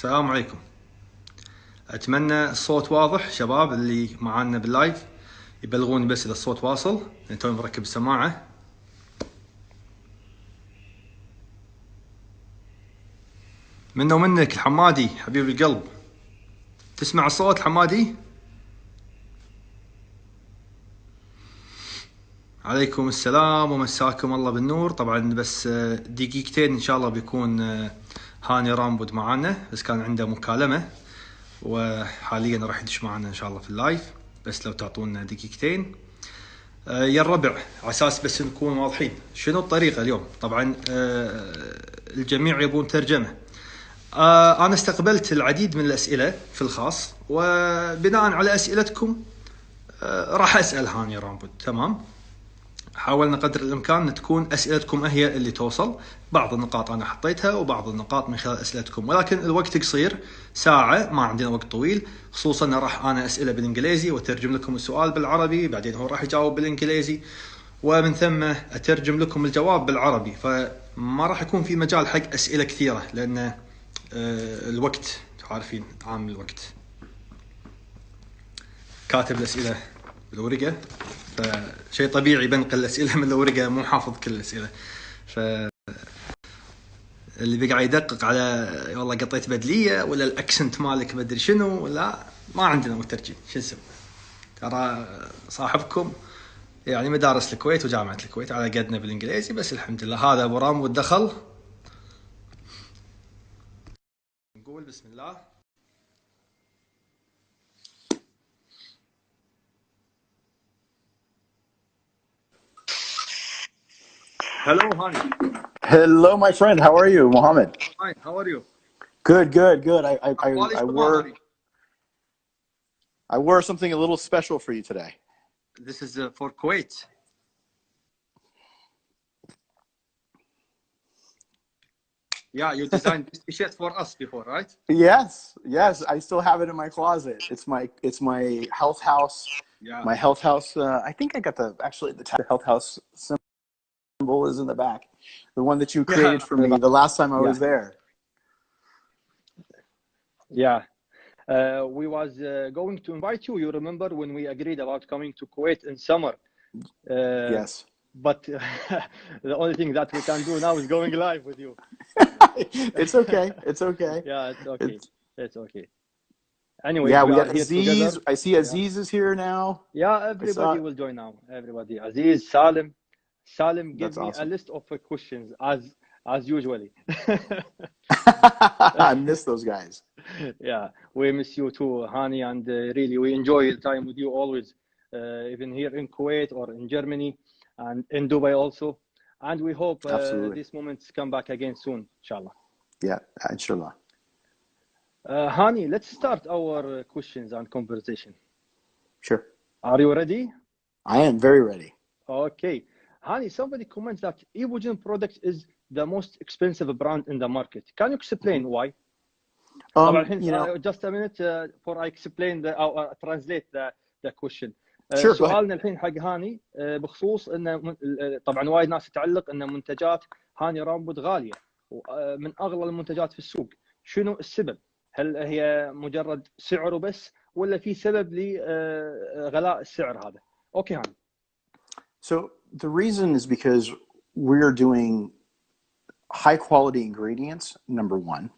السلام عليكم. اتمنى الصوت واضح. شباب اللي معانا باللايف يبلغون بس اذا الصوت واصل، لان توي مركب السماعه. منا ومنك الحمادي حبيب القلب، تسمع الصوت الحمادي؟ عليكم السلام ومساكم الله بالنور. طبعا بس دقيقتين ان شاء الله بيكون هاني رامبود معانا، بس كان عنده مكالمة وحاليا راح يدش معنا ان شاء الله في اللايف، بس لو تعطونا دقيقتين يا الربع على اساس بس نكون واضحين. شنو الطريقة اليوم؟ طبعا الجميع يبون ترجمة. انا استقبلت العديد من الاسئلة في الخاص، وبناء على اسئلتكم راح اسأل هاني رامبود. تمام، حاولنا قدر الامكان ان تكون اسئلتكم هي اللي توصل. بعض النقاط انا حطيتها وبعض النقاط من خلال اسئلتكم، ولكن الوقت قصير، ساعة، ما عندنا وقت طويل. خصوصا ان راح انا اسئله بالانجليزي واترجم لكم السؤال بالعربي، بعدين هو راح يجاوب بالانجليزي، ومن ثم اترجم لكم الجواب بالعربي. فما راح يكون في مجال حق اسئله كثيره، لان الوقت عارفين عامل الوقت. كاتب الاسئله بالورقه، فشيء طبيعي بنقل الاسئله من الورقه، مو حافظ كل الاسئله. اللي بقى يدقق على والله قطيت بدليه ولا الاكسنت مالك ما ادري شنو، لا ما عندنا مترجم. شو نسوي؟ ترى صاحبكم يعني مدارس الكويت وجامعه الكويت على قدنا بالانجليزي، بس الحمد لله. هذا ابو رامبود دخل، نقول بسم الله. Hello, Hani. Hello, my friend. How are you, Mohammed? Fine. How are you? Good. I wore something a little special for you today. This is for Kuwait. Yeah, you designed this t-shirt for us before, right? Yes. I still have it in my closet. It's my health house. Yeah. My health house. I think I got the health house symbol is in the back. The one that you created for me the last time I was there. Yeah. We was going to invite you. You remember when we agreed about coming to Kuwait in summer? Yes. But the only thing that we can do now is going live with you. It's okay. Yeah, it's okay. It's okay. Anyway, yeah, we are got here Aziz. together. I see Aziz is here now. Yeah, everybody will join now. Everybody. Aziz, Salim. Salim, give That's me awesome. a list of questions as usually. I miss those guys. Yeah, we miss you too, Hani, and really we enjoy the time with you always, even here in Kuwait or in Germany and in Dubai also. And we hope these moments come back again soon, inshallah. Yeah, inshallah. Hani, let's start our questions and conversation. Sure. Are you ready? I am very ready. Okay. Hani, somebody comments that Ibogen product is the most expensive brand in the market. Can you explain why? Just a minute before I explain or translate the question. Sure, سؤالنا الحين حق هاني بخصوص ان طبعا وايد ناس تعلق ان منتجات هاني رامبود غاليه من اغلى المنتجات في السوق. شنو السبب؟ هل هي مجرد سعره بس ولا في سبب لغلاء السعر هذا؟ اوكي هاني. So the reason is because we're doing high quality ingredients, number one.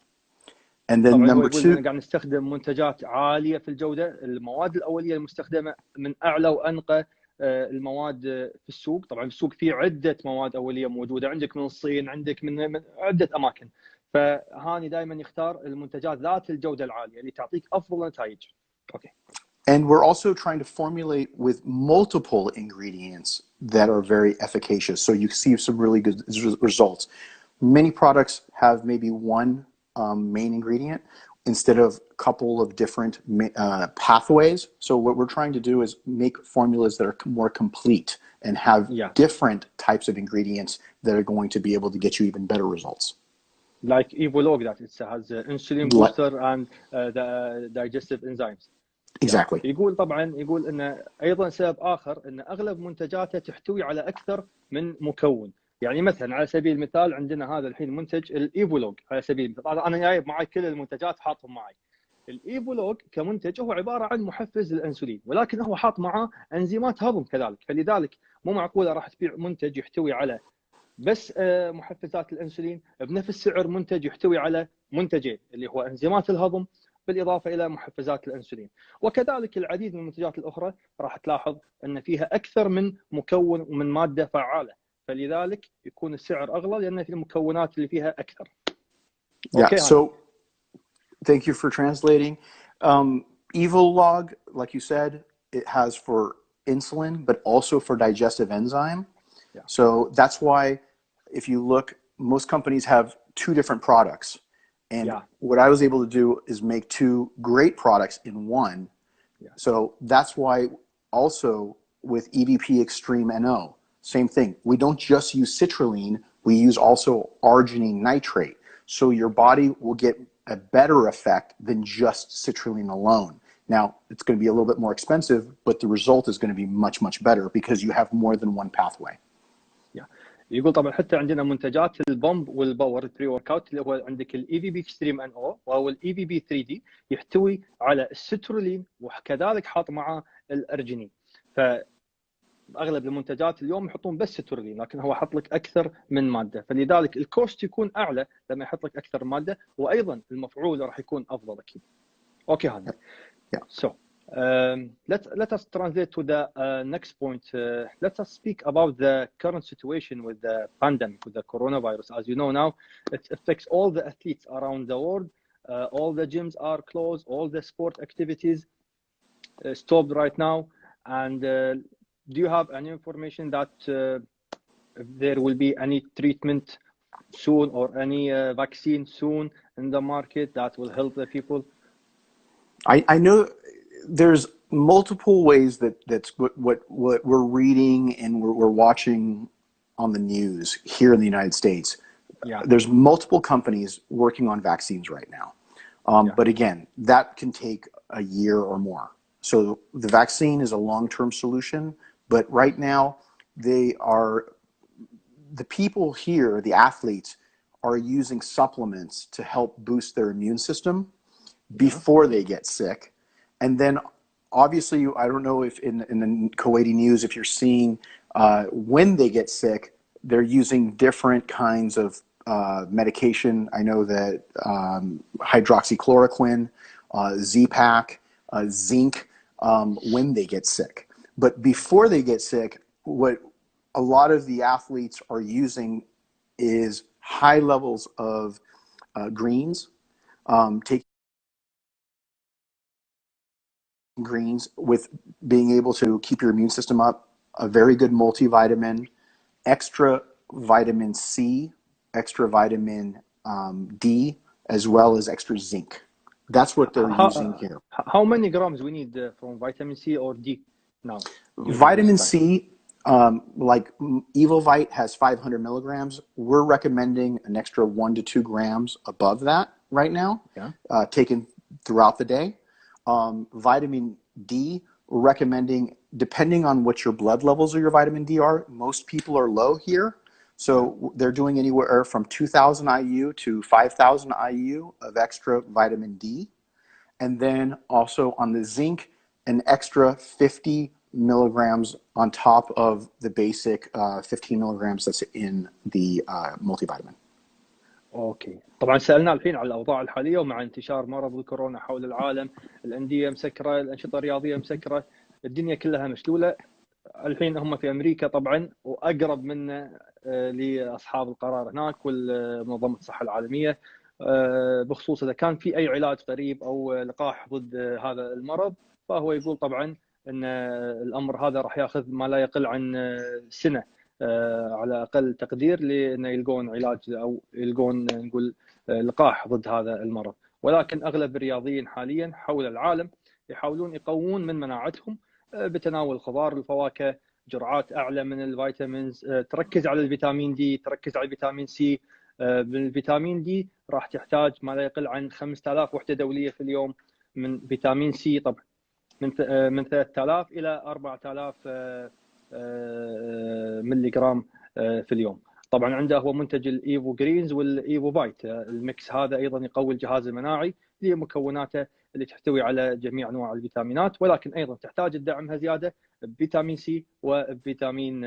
And then number two, قاعد نستخدم منتجات عالية في الجودة. المواد الأولية المستخدمة من أعلى وأنقى المواد في السوق. طبعا في السوق في عدة مواد أولية موجودة، عندك من الصين، عندك من عدة أماكن. فهاني دائما يختار المنتجات ذات الجودة العالية اللي تعطيك أفضل نتائج. أوكي. And we're also trying to formulate with multiple ingredients that are very efficacious. So you see some really good results. Many products have maybe one main ingredient instead of a couple of different pathways. So what we're trying to do is make formulas that are more complete and have different types of ingredients that are going to be able to get you even better results. Like Evolog, that it has insulin booster and the digestive enzymes. Exactly. يقول ان ايضا سبب اخر ان اغلب منتجاته تحتوي على اكثر من مكون. يعني مثلا على سبيل المثال عندنا هذا الحين منتج الايفولوج على سبيل المثال، انا جايب معي كل المنتجات حاطهم معي. الايفولوج كمنتج هو عباره عن محفز للانسولين، ولكن هو حاط معاه انزيمات هضم كذلك، فلذلك مو معقوله راح تبيع منتج يحتوي على بس محفزات الانسولين بنفس سعر منتج يحتوي على منتجين اللي هو انزيمات الهضم بالاضافه الى محفزات الانسولين. وكذلك العديد من المنتجات الاخرى راح تلاحظ ان فيها اكثر من مكون ومن ماده فعاله، فلذلك يكون السعر اغلى لان في المكونات اللي فيها اكثر. Yeah, so thank you for translating. Evolog, like you said, it has for insulin, but also for digestive enzyme. Yeah. So that's why if you look, most companies have two different products. And what I was able to do is make two great products in one. Yeah. So that's why also with EVP Extreme NO, same thing. We don't just use citrulline, we use also arginine nitrate. So your body will get a better effect than just citrulline alone. Now, it's going to be a little bit more expensive, but the result is going to be much, much better because you have more than one pathway. يقول طبعا حتى عندنا منتجات البومب والباور البري ورك اوت اللي هو عندك الاي في بي اكستريم ان او او الاي في بي 3 دي يحتوي على السترولين وكذلك حاط معاه الارجينين. فاغلب المنتجات اليوم يحطون بس سترولين، لكن هو حط لك اكثر من ماده، فلذلك الكوست يكون اعلى لما يحط لك اكثر ماده، وايضا المفعول راح يكون افضل اكيد. اوكي هاني. So let us translate to the next point. Let us speak about the current situation with the pandemic, with the coronavirus. As you know now, it affects all the athletes around the world. All the gyms are closed. All the sport activities stopped right now. And do you have any information that there will be any treatment soon or any vaccine soon in the market that will help the people? I know there's multiple ways that's what we're reading and we're watching on the news here in the United States. Yeah. There's multiple companies working on vaccines right now. But again, that can take a year or more. So the vaccine is a long-term solution, but right now the people here, the athletes, are using supplements to help boost their immune system before they get sick. And then obviously, I don't know if in the Kuwaiti news, if you're seeing when they get sick, they're using different kinds of medication. I know that hydroxychloroquine, Z-Pak, zinc, when they get sick. But before they get sick, what a lot of the athletes are using is high levels of greens, taking greens with being able to keep your immune system up, a very good multivitamin, extra vitamin C, extra vitamin D, as well as extra zinc. That's what they're using here. How many grams we need from vitamin C or D now? Vitamin C, like Evovite has 500 milligrams. We're recommending an extra 1 to 2 grams above that right now, taken throughout the day. Vitamin D, we're recommending, depending on what your blood levels of your vitamin D are, most people are low here. So they're doing anywhere from 2,000 IU to 5,000 IU of extra vitamin D. And then also on the zinc, an extra 50 milligrams on top of the basic 15 milligrams that's in the multivitamin. اوكي، طبعا سالنا الحين على الاوضاع الحاليه ومع انتشار مرض الكورونا حول العالم، الانديه مسكره، الانشطه الرياضيه مسكره، الدنيا كلها مشلوله. الحين هم في امريكا طبعا واقرب منا لاصحاب القرار هناك ومنظمه الصحه العالميه بخصوص اذا كان في اي علاج قريب او لقاح ضد هذا المرض، فهو يقول طبعا ان الامر هذا راح ياخذ ما لا يقل عن سنه على اقل تقدير لانه يلقون علاج او يلقون نقول لقاح ضد هذا المرض. ولكن اغلب الرياضيين حاليا حول العالم يحاولون يقوون من مناعتهم بتناول الخضار والفواكه، جرعات اعلى من الفيتامينز، تركز على الفيتامين دي، تركز على الفيتامين سي. بالفيتامين دي راح تحتاج ما لا يقل عن 5000 وحده دوليه في اليوم من فيتامين سي، طبعا من 3000 الى 4000 ملي جرام في اليوم. طبعا عنده هو منتج الايفو جرينز والايفو بايت. الميكس هذا ايضا يقوي الجهاز المناعي لمكوناته اللي تحتوي على جميع انواع الفيتامينات، ولكن ايضا تحتاج تدعمها زياده بفيتامين سي وفيتامين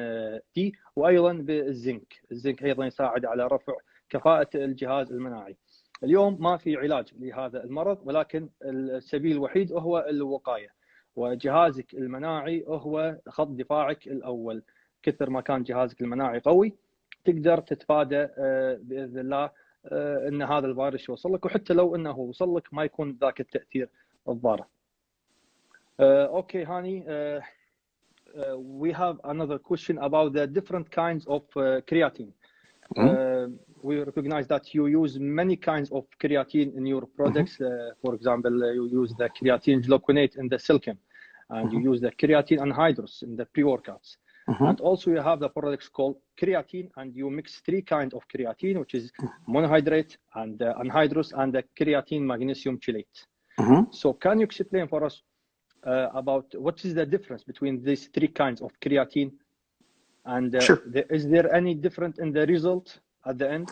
دي، وايضا بالزنك. الزنك ايضا يساعد على رفع كفاءه الجهاز المناعي. اليوم ما في علاج لهذا المرض، ولكن السبيل الوحيد هو الوقايه، وجهازك المناعي هو خط دفاعك الاول. كثر ما كان جهازك المناعي قوي تقدر تتفادى باذن الله ان هذا الفيروس يوصل لك، وحتى لو انه وصل لك ما يكون ذاك التاثير الضار. اوكي هاني, we have another question about the different kinds of creatine. We recognize that you use many kinds of creatine in your products. For example, you use the creatine gluconate in the Silken, and you use the creatine anhydrous in the pre-workouts. And also you have the products called creatine, and you mix 3 kinds of creatine, which is monohydrate and anhydrous and the creatine magnesium chelate. So can you explain for us about what is the difference between these 3 kinds of creatine, and Sure. Is there any difference in the result at the end?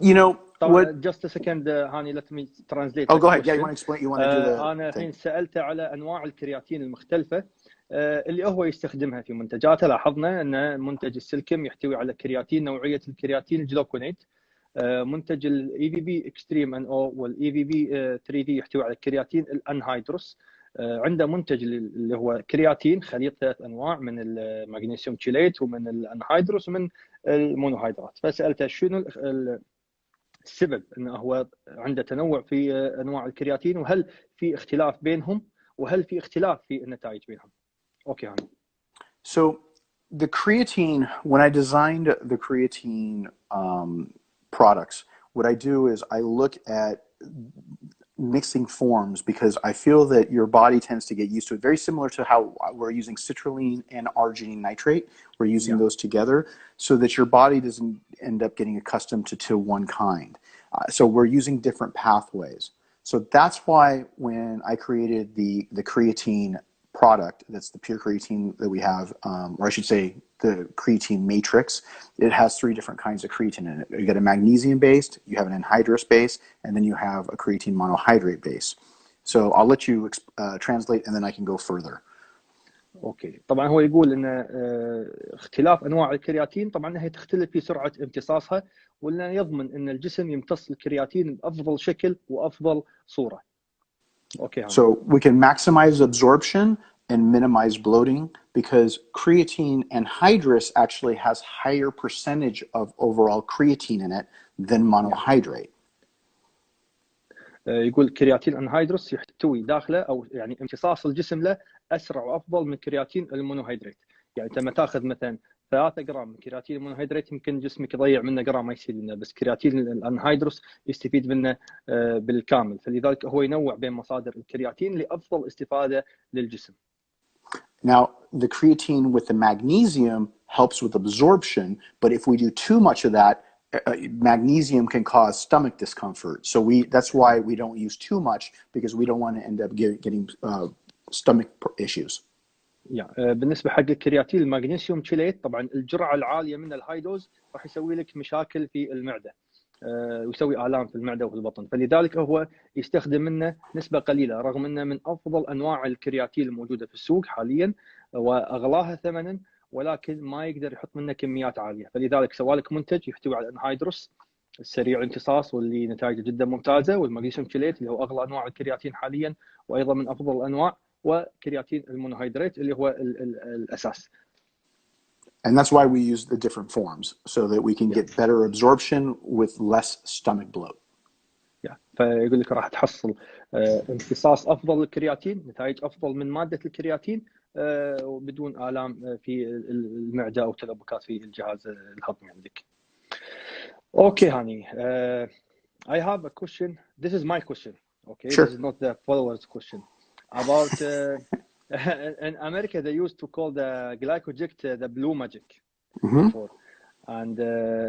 You know, what... Just a second, Hani, let me translate. Oh, go ahead. Yeah, you want to explain? You want to do the أنا الحين سألته على أنواع الكرياتين المختلفة اللي هو يستخدمها في منتجاته. لاحظنا أن منتج السلكم يحتوي على كرياتين نوعية الكرياتين الجلوكونيت. منتج الاي في بي اكستريم ان او والاي في بي 3 دي يحتوي على الكرياتين الانهيدروس. عنده منتج اللي هو كرياتين خليط 3 انواع من المغنيسيوم تشيليت ومن الانهيدروس ومن المونوهيدرات. فسالته شنو السبب انه هو عنده تنوع في انواع الكرياتين، وهل في اختلاف بينهم، وهل في اختلاف في النتائج بينهم. اوكي هاني. So the creatine, when I designed the creatine products, what I do is I look at mixing forms, because I feel that your body tends to get used to it. Very similar to how we're using citrulline and arginine nitrate. We're using those together so that your body doesn't end up getting accustomed to one kind. So we're using different pathways. So that's why when I created the creatine product, that's the pure creatine that we have, or I should say the creatine matrix, it has 3 different kinds of creatine in it. You get a magnesium based, you have an anhydrous base, and then you have a creatine monohydrate base. So I'll let you translate, and then I can go further. اوكي. طبعا هو يقول ان اختلاف انواع الكرياتين طبعا هي تختلف في سرعه امتصاصها، وانه يضمن ان الجسم يمتص الكرياتين بافضل شكل وافضل صوره. اوكي. So we can maximize absorption and minimize bloating, because creatine anhydrous actually has higher percentage of overall creatine in it than monohydrate. يقول كرياتين انهيدروس يحتوي داخله او يعني امتصاص الجسم له اسرع وافضل من كرياتين المونوهيدرات. يعني انت لما تاخذ مثلا 3 جرام من كرياتين المونوهيدرات يمكن جسمك يضيع منه جرام ما يصير منه، بس كرياتين الانهيدروس يستفيد منه بالكامل. فلذلك هو ينوع بين مصادر الكرياتين لافضل استفاده للجسم. Now, the creatine with the magnesium helps with absorption, but if we do too much of that, magnesium can cause stomach discomfort. So that's why we don't use too much, because we don't want to end up getting stomach issues. بالنسبه حق الكرياتين المغنيسيوم تشيليت، طبعا الجرعه العاليه من الهاي دوز راح يسوي لك مشاكل في المعده، ويسوي آلام في المعده وفي البطن. فلذلك هو يستخدم منه نسبه قليله، رغم انه من افضل انواع الكرياتين الموجوده في السوق حاليا واغلاها ثمنا، ولكن ما يقدر يحط منه كميات عاليه. فلذلك سوى لك منتج يحتوي على الانهيدروس السريع الامتصاص واللي نتائجه جدا ممتازه، والمغنيسيوم تشيليت اللي هو اغلى انواع الكرياتين حاليا وايضا من افضل الانواع، وكرياتين المونوهيدرات اللي هو الاساس. And that's why we use the different forms, so that we can get better absorption with less stomach bloat. فيقول لك راح تحصل امتصاص افضل للكرياتين، نتائج افضل من ماده الكرياتين، وبدون آلام في المعده او تلبكات في الجهاز الهضمي عندك. اوكي هاني, I have a question. This is my question. Okay, Sure. This is not the followers' question. About in America they used to call the glycogen the blue magic before, and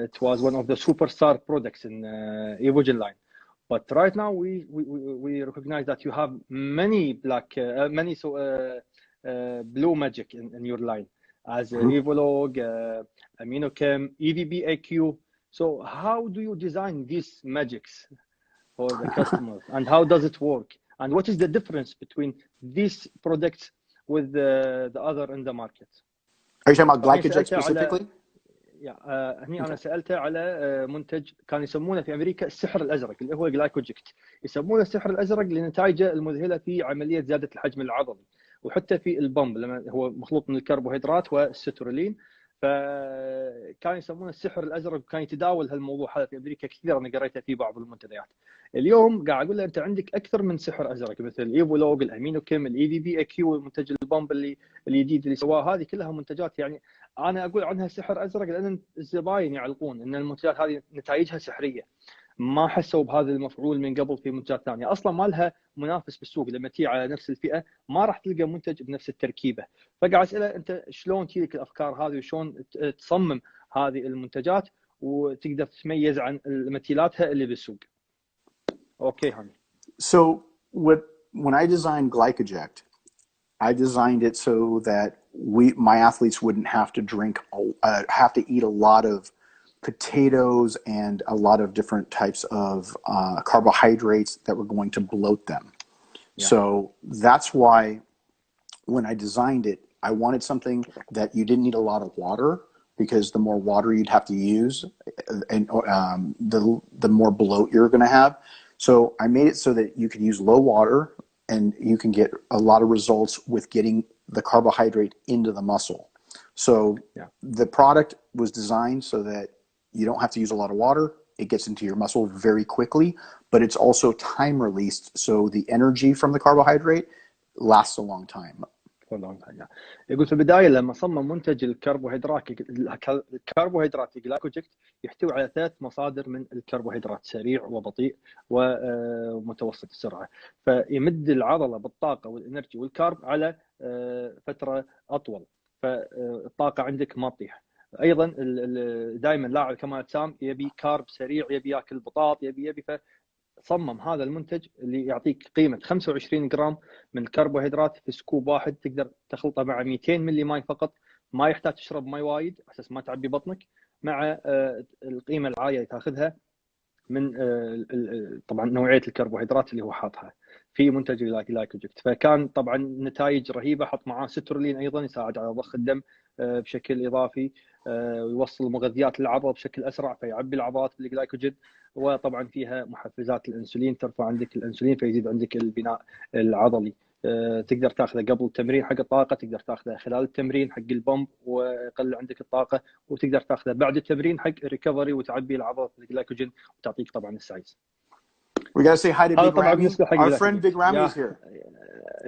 it was one of the superstar products in Evogen line. But right now we recognize that you have many blue magic in your line, as Evolog, AminoChem, EVBAQ. So how do you design these magics for the customers, and how does it work? And what is the difference between these products with the other in the market? Are you talking about glycogen specifically? هني انا سالته على منتج كان يسمونه في امريكا السحر الازرق اللي هو جلايكوجكت. يسمونه السحر الازرق لنتائجه المذهله في عمليه زياده الحجم العضلي، وحتى في البامب لما هو مخلوط من الكربوهيدرات والسترولين، فكان يسمونه السحر الازرق، وكان يتداول هالموضوع هذا في امريكا كثير. انا قريته في بعض المنتديات. اليوم قاعد اقول له انت عندك اكثر من سحر ازرق، مثل الايفولوج، الامينو كيم، الاي في بي اي كيو، والمنتج البامب الجديد اللي سواه. هذه كلها منتجات يعني انا اقول عنها سحر ازرق لان الزباين يعلقون ان المنتجات هذه نتائجها سحريه، ما حسوا بهذا المفعول من قبل في منتجات ثانيه، اصلا ما لها منافس بالسوق. لما تيجي على نفس الفئه ما راح تلقى منتج بنفس التركيبه. فقاعد اساله انت شلون تجيك الافكار هذه وشلون تصمم هذه المنتجات وتقدر تميز عن مثيلاتها اللي بالسوق. اوكي هاني. So when I designed Glycoject, I designed it so that my athletes wouldn't have to have to eat a lot of potatoes and a lot of different types of carbohydrates that were going to bloat them. Yeah. So that's why when I designed it, I wanted something that you didn't need a lot of water, because the more water you'd have to use, and the more bloat you're going to have. So I made it so that you could use low water and you can get a lot of results with getting the carbohydrate into the muscle. So the product was designed so that you don't have to use a lot of water. It gets into your muscle very quickly, but it's also time released, so the energy from the carbohydrate lasts a long time. يقول في البدايه لما صمم منتج الكربوهيدرات الجلايكوجكت يحتوي على 3 مصادر من الكربوهيدرات، سريع وبطيء ومتوسط السرعه، فيمد العضله بالطاقه والانرجي والكارب على فتره اطول، فالطاقه عندك ما تطيح. ايضا دائما لاعب كمال اجسام يبي كارب سريع، يبي ياكل بطاط، يبي صمم هذا المنتج اللي يعطيك قيمه 25 جرام من الكربوهيدرات في سكوب واحد، تقدر تخلطه مع 200 ملي ماء فقط، ما يحتاج تشرب ماء وايد اساس ما تعبي بطنك، مع القيمه العاليه اللي تاخذها من طبعا نوعيه الكربوهيدرات اللي هو حاطها في منتج الجلايكوجكت. فكان طبعا نتائج رهيبه. حط معاه سترولين ايضا يساعد على ضخ الدم بشكل اضافي، ويوصل المغذيات للعضله بشكل اسرع فيعبي العضلات بالجلايكوجين. وطبعا فيها محفزات الانسولين، ترفع عندك الانسولين فيزيد عندك البناء العضلي. تقدر تاخذه قبل التمرين حق الطاقه، تقدر تاخذه خلال التمرين حق البمب ويقلل عندك الطاقه، وتقدر تاخذه بعد التمرين حق الريكفري وتعبي العضله بالجلايكوجين وتعطيك طبعا السايز. We gotta say hi to Big Ramy. Our friend Big Ramy is here.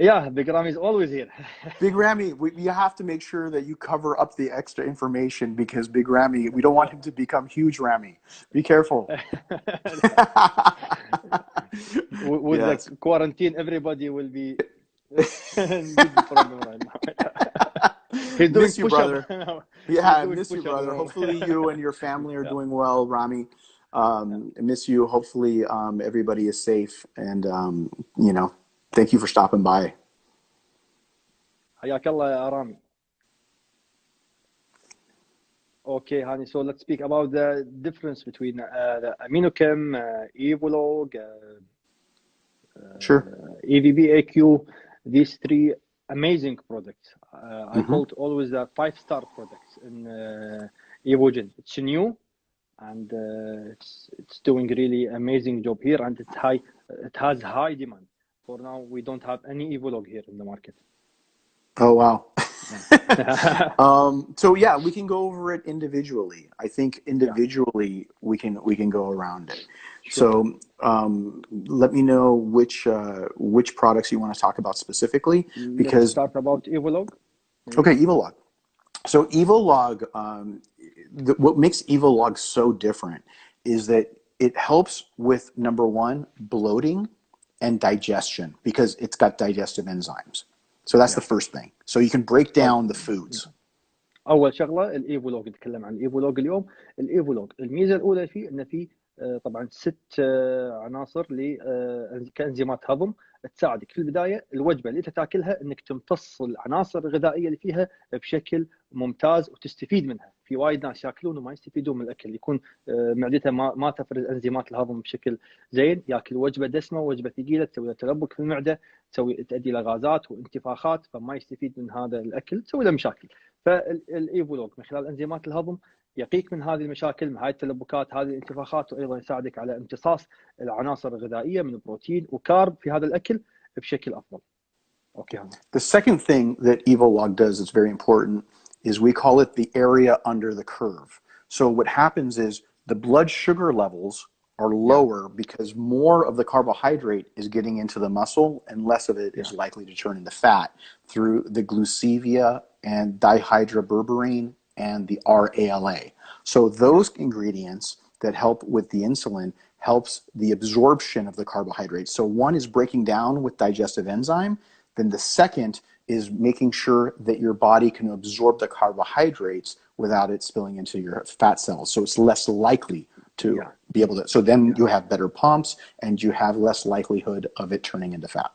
Yeah, Big Ramy is always here. Big Ramy, you have to make sure that you cover up the extra information, because Big Ramy, we don't want him to become huge Ramy. Be careful. With the quarantine, everybody will be in big problem right now. He's doing miss you, brother. Yeah, miss you, brother. Hopefully you and your family are doing well, Ramy. I miss you. Hopefully everybody is safe, and thank you for stopping by. حياك الله يا رامي. Okay, Hani. So let's speak about the difference between the AminoChem, Evolog, sure, EVBAQ. These 3 amazing products. I call it always the 5-star products in Evogen. It's new. And it's doing really amazing job here, and it has high demand. For now, we don't have any Evolog here in the market. Oh wow. So yeah, we can go over it individually. I think individually we can go around it. Sure. So let me know which products you want to talk about specifically. Because let's start about Evolog. Okay, Evolog. So Evolog, what makes Evolog so different is that it helps with, number 1, bloating and digestion, because it's got digestive enzymes. So that's the first thing. So you can break down the foods. اول شغله الايفولوج. نتكلم عن الايفولوج اليوم. الايفولوج الميزه الاولى فيه انه فيه طبعا 6 عناصر كانزيمات هضم تساعدك في البدايه الوجبه اللي انت تاكلها انك تمتص العناصر الغذائيه اللي فيها بشكل ممتاز وتستفيد منها. في وايد ناس ياكلون وما يستفيدون من الاكل، يكون معدته ما تفرز انزيمات الهضم بشكل زين، ياكل وجبه دسمه ووجبه ثقيله تسوي له تلبك في المعده، تؤدي الى غازات وانتفاخات، فما يستفيد من هذا الاكل، تسوي له مشاكل. فالايفولوج من خلال انزيمات الهضم يقيك من هذه المشاكل، من هذه التلبكات، هذه الانتفاخات، وايضا يساعدك على امتصاص العناصر الغذائيه من بروتين وكارب في هذا الاكل بشكل افضل. اوكي هاني. The second thing that Evolog does that's very important is we call it the area under the curve. So what happens is the blood sugar levels are lower because more of the carbohydrate is getting into the muscle and less of it is likely to turn into fat through the glucevia and dihydroberberine and the RALA. So those ingredients that help with the insulin helps the absorption of the carbohydrates. So one is breaking down with digestive enzyme, then the second is making sure that your body can absorb the carbohydrates without it spilling into your fat cells. So it's less likely to be able to, so then you have better pumps and you have less likelihood of it turning into fat.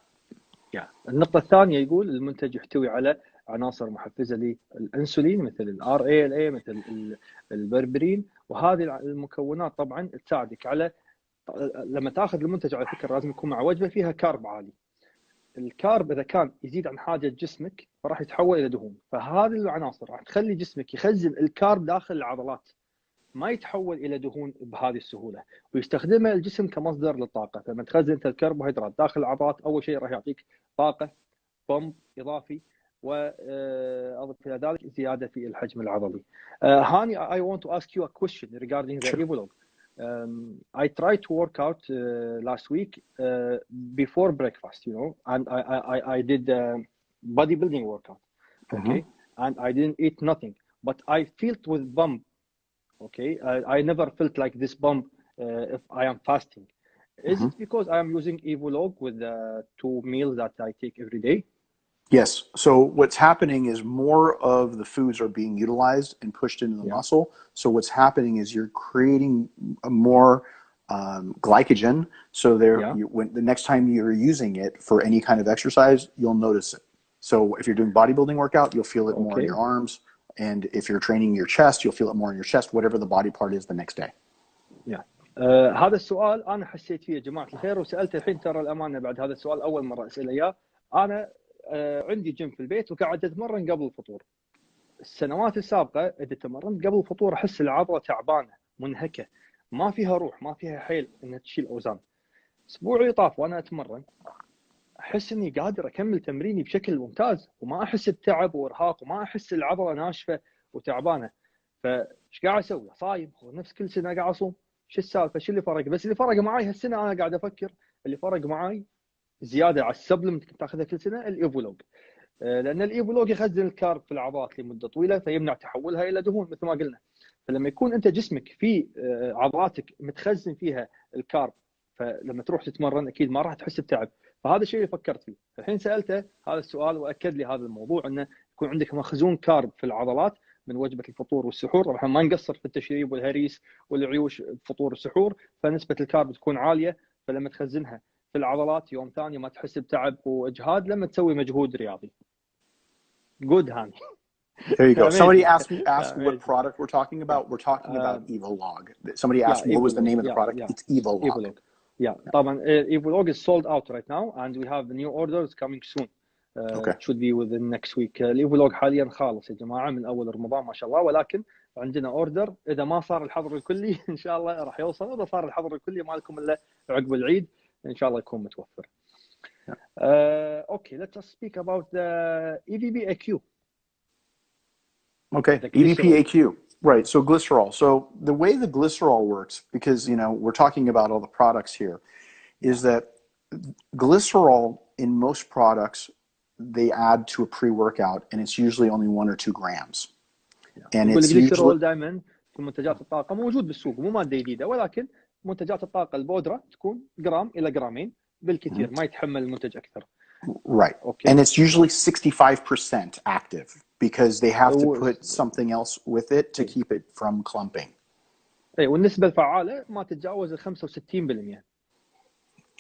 النقطة الثانية يقول المنتج يحتوي على عناصر محفزة للأنسولين مثل ال RALA مثل البربرين، وهذه المكونات طبعا تساعدك على لما تاخذ المنتج على فكرة لازم يكون مع وجبة فيها كارب عالي. الكارب اذا كان يزيد عن حاجه جسمك فراح يتحول الى دهون، فهذه العناصر راح تخلي جسمك يخزن الكارب داخل العضلات، ما يتحول الى دهون بهذه السهوله، ويستخدمه الجسم كمصدر للطاقه. فلما تخزن انت الكربوهيدرات داخل العضلات اول شيء راح يعطيك طاقه، بومب اضافي، واضف الى ذلك زياده في الحجم العضلي. هاني, I want to ask you a question regarding the Evolog. I tried to work out last week before breakfast, you know, and I did bodybuilding workout, okay, and I didn't eat nothing, but I felt with bump, okay. I never felt like this bump if I am fasting. Is it because I am using Evolog with the 2 meals that I take every day? Yes. So what's happening is more of the foods are being utilized and pushed into the muscle. So what's happening is you're creating more glycogen. So when the next time you're using it for any kind of exercise, you'll notice it. So if you're doing bodybuilding workout, you'll feel it more in your arms. And if you're training your chest, you'll feel it more in your chest, whatever the body part is the next day. هذا السؤال أنا حسيت فيه يا جماعة الخير، وسألت الحين ترى الأمانة بعد هذا السؤال أول مرة أسأله إياه. أنا عندي جيم في البيت وقاعد أتمرن قبل الفطور. السنوات السابقة إذا تمرنت قبل الفطور أحس العضلة تعبانة منهكة، ما فيها روح، ما فيها حيل إنها تشيل أوزان. أسبوعي طاف وأنا أتمرن أحس إني قادر أكمل تمريني بشكل ممتاز، وما أحس بتعب وإرهاق، وما أحس العضلة ناشفة وتعبانة. فإيش قاعد أسوي؟ صايم نفس كل سنة قاعد أصوم. شو السالفة؟ شو اللي فرق؟ بس اللي فرق معي هالسنة أنا قاعد أفكر اللي فرق معي زيادة على السبلمنت كنت تاخذها كل سنة الإيفولوج، لأن الإيفولوج يخزن الكارب في العضلات لمدة طويلة فيمنع تحولها إلى دهون مثل ما قلنا. فلما يكون أنت جسمك في عضلاتك متخزن فيها الكارب، فلما تروح تتمرن أكيد ما راح تحس بتعب. فهذا الشيء اللي فكرت فيه. الحين سألته هذا السؤال وأكد لي هذا الموضوع، أنه يكون عندك مخزون كارب في العضلات من وجبة الفطور والسحور. طبعا ما نقصر في التشريب والهريس والعيوش بفطور والسحور، فنسبة الكارب تكون عالية، فلما تخزنها في العضلات يوم ثاني ما تحس بتعب واجهاد لما تسوي مجهود رياضي. Good, Hany. There you go. Somebody asked what product we're talking about. We're talking about Evolog. Somebody asked what was the name of the product. It's Evolog. طبعا Evolog is sold out right now and we have new orders coming soon. It should be within next week. Evolog حاليا خالص يا جماعة من أول رمضان ما شاء الله، ولكن عندنا اوردر إذا ما صار الحظر الكلي إن شاء الله راح يوصل، إذا صار الحظر الكلي ما لكم إلا عقب العيد إن شاء الله يكون متوفر. Okay, let us speak about the EVB-AQ. Okay, EVB-AQ. Right, so glycerol. So the way the glycerol works, because you know we're talking about all the products here, is that glycerol in most products they add to a pre-workout, and it's usually only 1 or 2 grams. And it's usually دائما في منتجات الطاقة موجود بالسوق، مو مادة جديدة، ولكن منتجات الطاقة البودرة تكون جرام إلى جرامين بالكثير، ما يتحمل المنتج أكثر. Right. Okay. And it's usually 65% active because they have to put something else with it to keep it from clumping. اي والنسبة الفعالة ما تتجاوز 65%.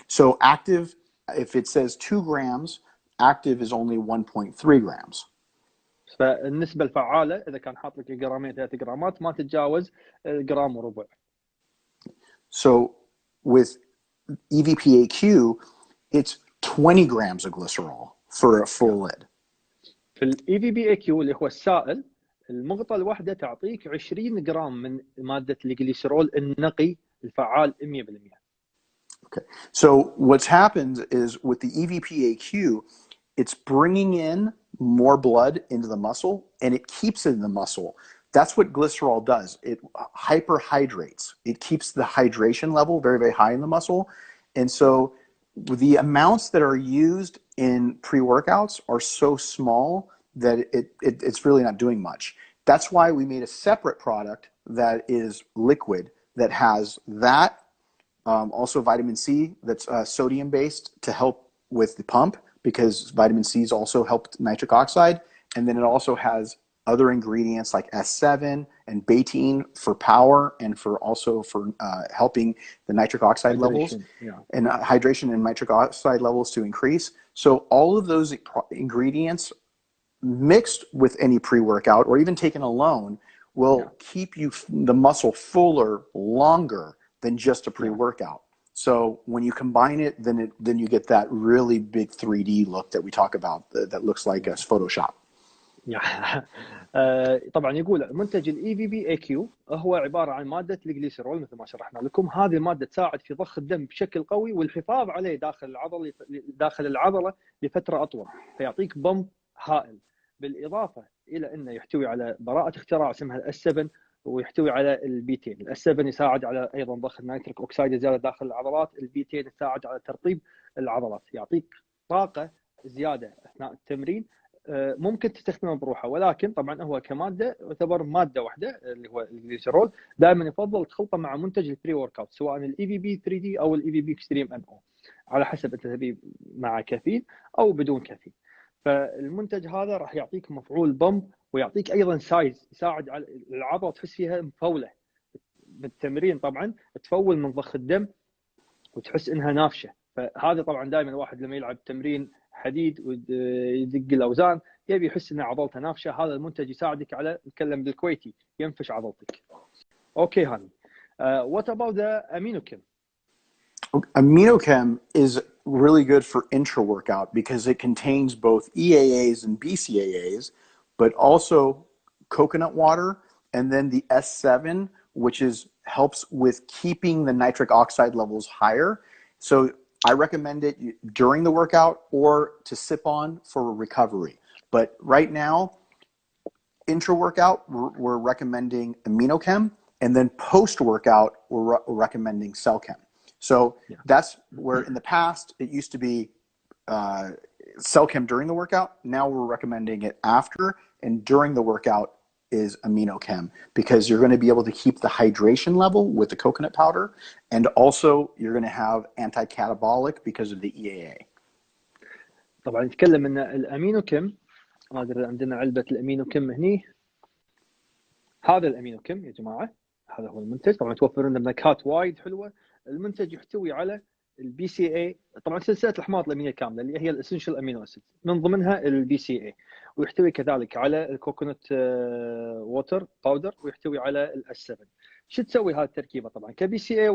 So active, if it says 2 grams, active is only 1.3 grams. فالنسبه الفعاله اذا كان حاط لك جرامين 3 جرامات ما تتجاوز جرام وربع. So with EVPAQ, it's 20 grams of glycerol for a full lid. في الاي في بي اي كيو اللي هو السائل، المغطى الواحده تعطيك 20 جرام من ماده الجليسرول النقي الفعال 100%. Okay. So what's happened is with the EVPAQ, it's bringing in more blood into the muscle and it keeps it in the muscle. That's what glycerol does. It hyperhydrates. It keeps the hydration level very, very high in the muscle. And so the amounts that are used in pre-workouts are so small that it's really not doing much. That's why we made a separate product that is liquid that has that, also vitamin C that's sodium based to help with the pump, because vitamin C's also help nitric oxide. And then it also has other ingredients like S7 and betaine for power and for also for helping the nitric oxide levels and hydration and nitric oxide levels to increase. So all of those ingredients mixed with any pre-workout or even taken alone will keep you the muscle fuller longer than just a pre-workout. So when you combine it, then you get that really big 3D look that we talk about that looks like a Photoshop. طبعا يقول منتج الاي في بي اي كيو هو عباره عن ماده الجليسرول مثل ما شرحنا لكم. هذه الماده تساعد في ضخ الدم بشكل قوي والحفاظ عليه داخل العضله لفتره اطول، فيعطيك بمب هائل. بالاضافه الى انه يحتوي على براءه اختراع اسمها الاس 7 ويحتوي على البيتين. الاس 7 يساعد على ايضا ضخ النيتريك اوكسيد زياده داخل العضلات، البيتين يساعد على ترطيب العضلات، يعطيك طاقه زياده اثناء التمرين. ممكن تستخدمه بروحه، ولكن طبعا هو كماده يعتبر ماده واحده اللي هو الجليسرول. دائما يفضل تخلطه مع منتج البري ورك اوت سواء الاي في بي 3 دي او الاي في بي اكستريم ان او، على حسب انت تبي مع كافيين او بدون كافيين. فالمنتج هذا راح يعطيك مفعول بمب ويعطيك ايضا سايز يساعد على العضله تحس فيها مفوله بالتمرين. طبعا تفول من ضخ الدم وتحس انها نافشه. فهذا طبعا دائما الواحد لما يلعب تمرين حديد ويدق الاوزان يبي يحس ان عضلته نافشه، هذا المنتج يساعدك على نتكلم بالكويتي ينفش عضلتك. اوكي هاني. What about the AminoChem? AminoChem is really good for intra-workout because it contains both EAAs and BCAAs, but also coconut water, and then the S7, which helps with keeping the nitric oxide levels higher. So I recommend it during the workout or to sip on for recovery. But right now, intra-workout, we're recommending AminoChem, and then post-workout, we're recommending CellChem. So that's where in the past, it used to be CellChem during the workout. Now we're recommending it after, and during the workout is AminoChem, because you're going to be able to keep the hydration level with the coconut powder, and also you're going to have anti-catabolic because of the EAA. طبعا نتكلم ان الامينوكيم، عندنا علبه الامينوكيم هني. هذا الامينوكيم يا جماعه، هذا هو المنتج. طبعا توفر لنا نكهات وايد حلوه. المنتج يحتوي على البي سي اي، طبعا سلسله الحماض الامينيه الكامله اللي هي الاسنشال امينو اسيد، من ضمنها البي سي اي، ويحتوي كذلك على الكوكونات ووتر باودر، ويحتوي على الاس 7. شو تسوي هذه التركيبه؟ طبعا كبي سي اي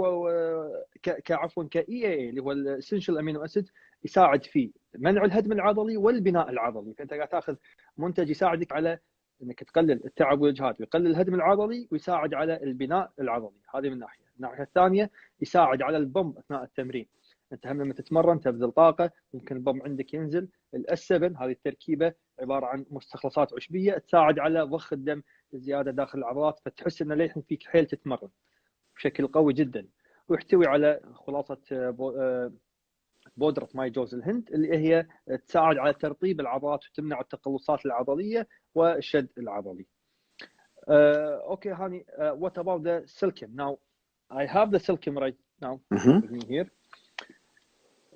عفوا كاي اي اللي هو الاسنشال امينو اسيد، يساعد في منع الهدم العضلي والبناء العضلي. فانت قاعد تاخذ منتج يساعدك على انك تقلل التعب والاجهاد ويقلل الهدم العضلي ويساعد على البناء العضلي. هذه من ناحيه. الناحيه الثانيه يساعد على البمب اثناء التمرين. انت هم لما تتمرن تبذل طاقه، ممكن البمب عندك ينزل. الاس 7 هذه التركيبه عباره عن مستخلصات عشبيه تساعد على ضخ الدم الزياده داخل العضلات، فتحس ان للحين فيك حيل تتمرن بشكل قوي جدا. ويحتوي على خلاصه بودره ماي جوز الهند اللي هي تساعد على ترطيب العضلات وتمنع التقلصات العضليه والشد العضلي. Okay, Hani, what about the Silchem? Now, I have the Silchem right now with me here.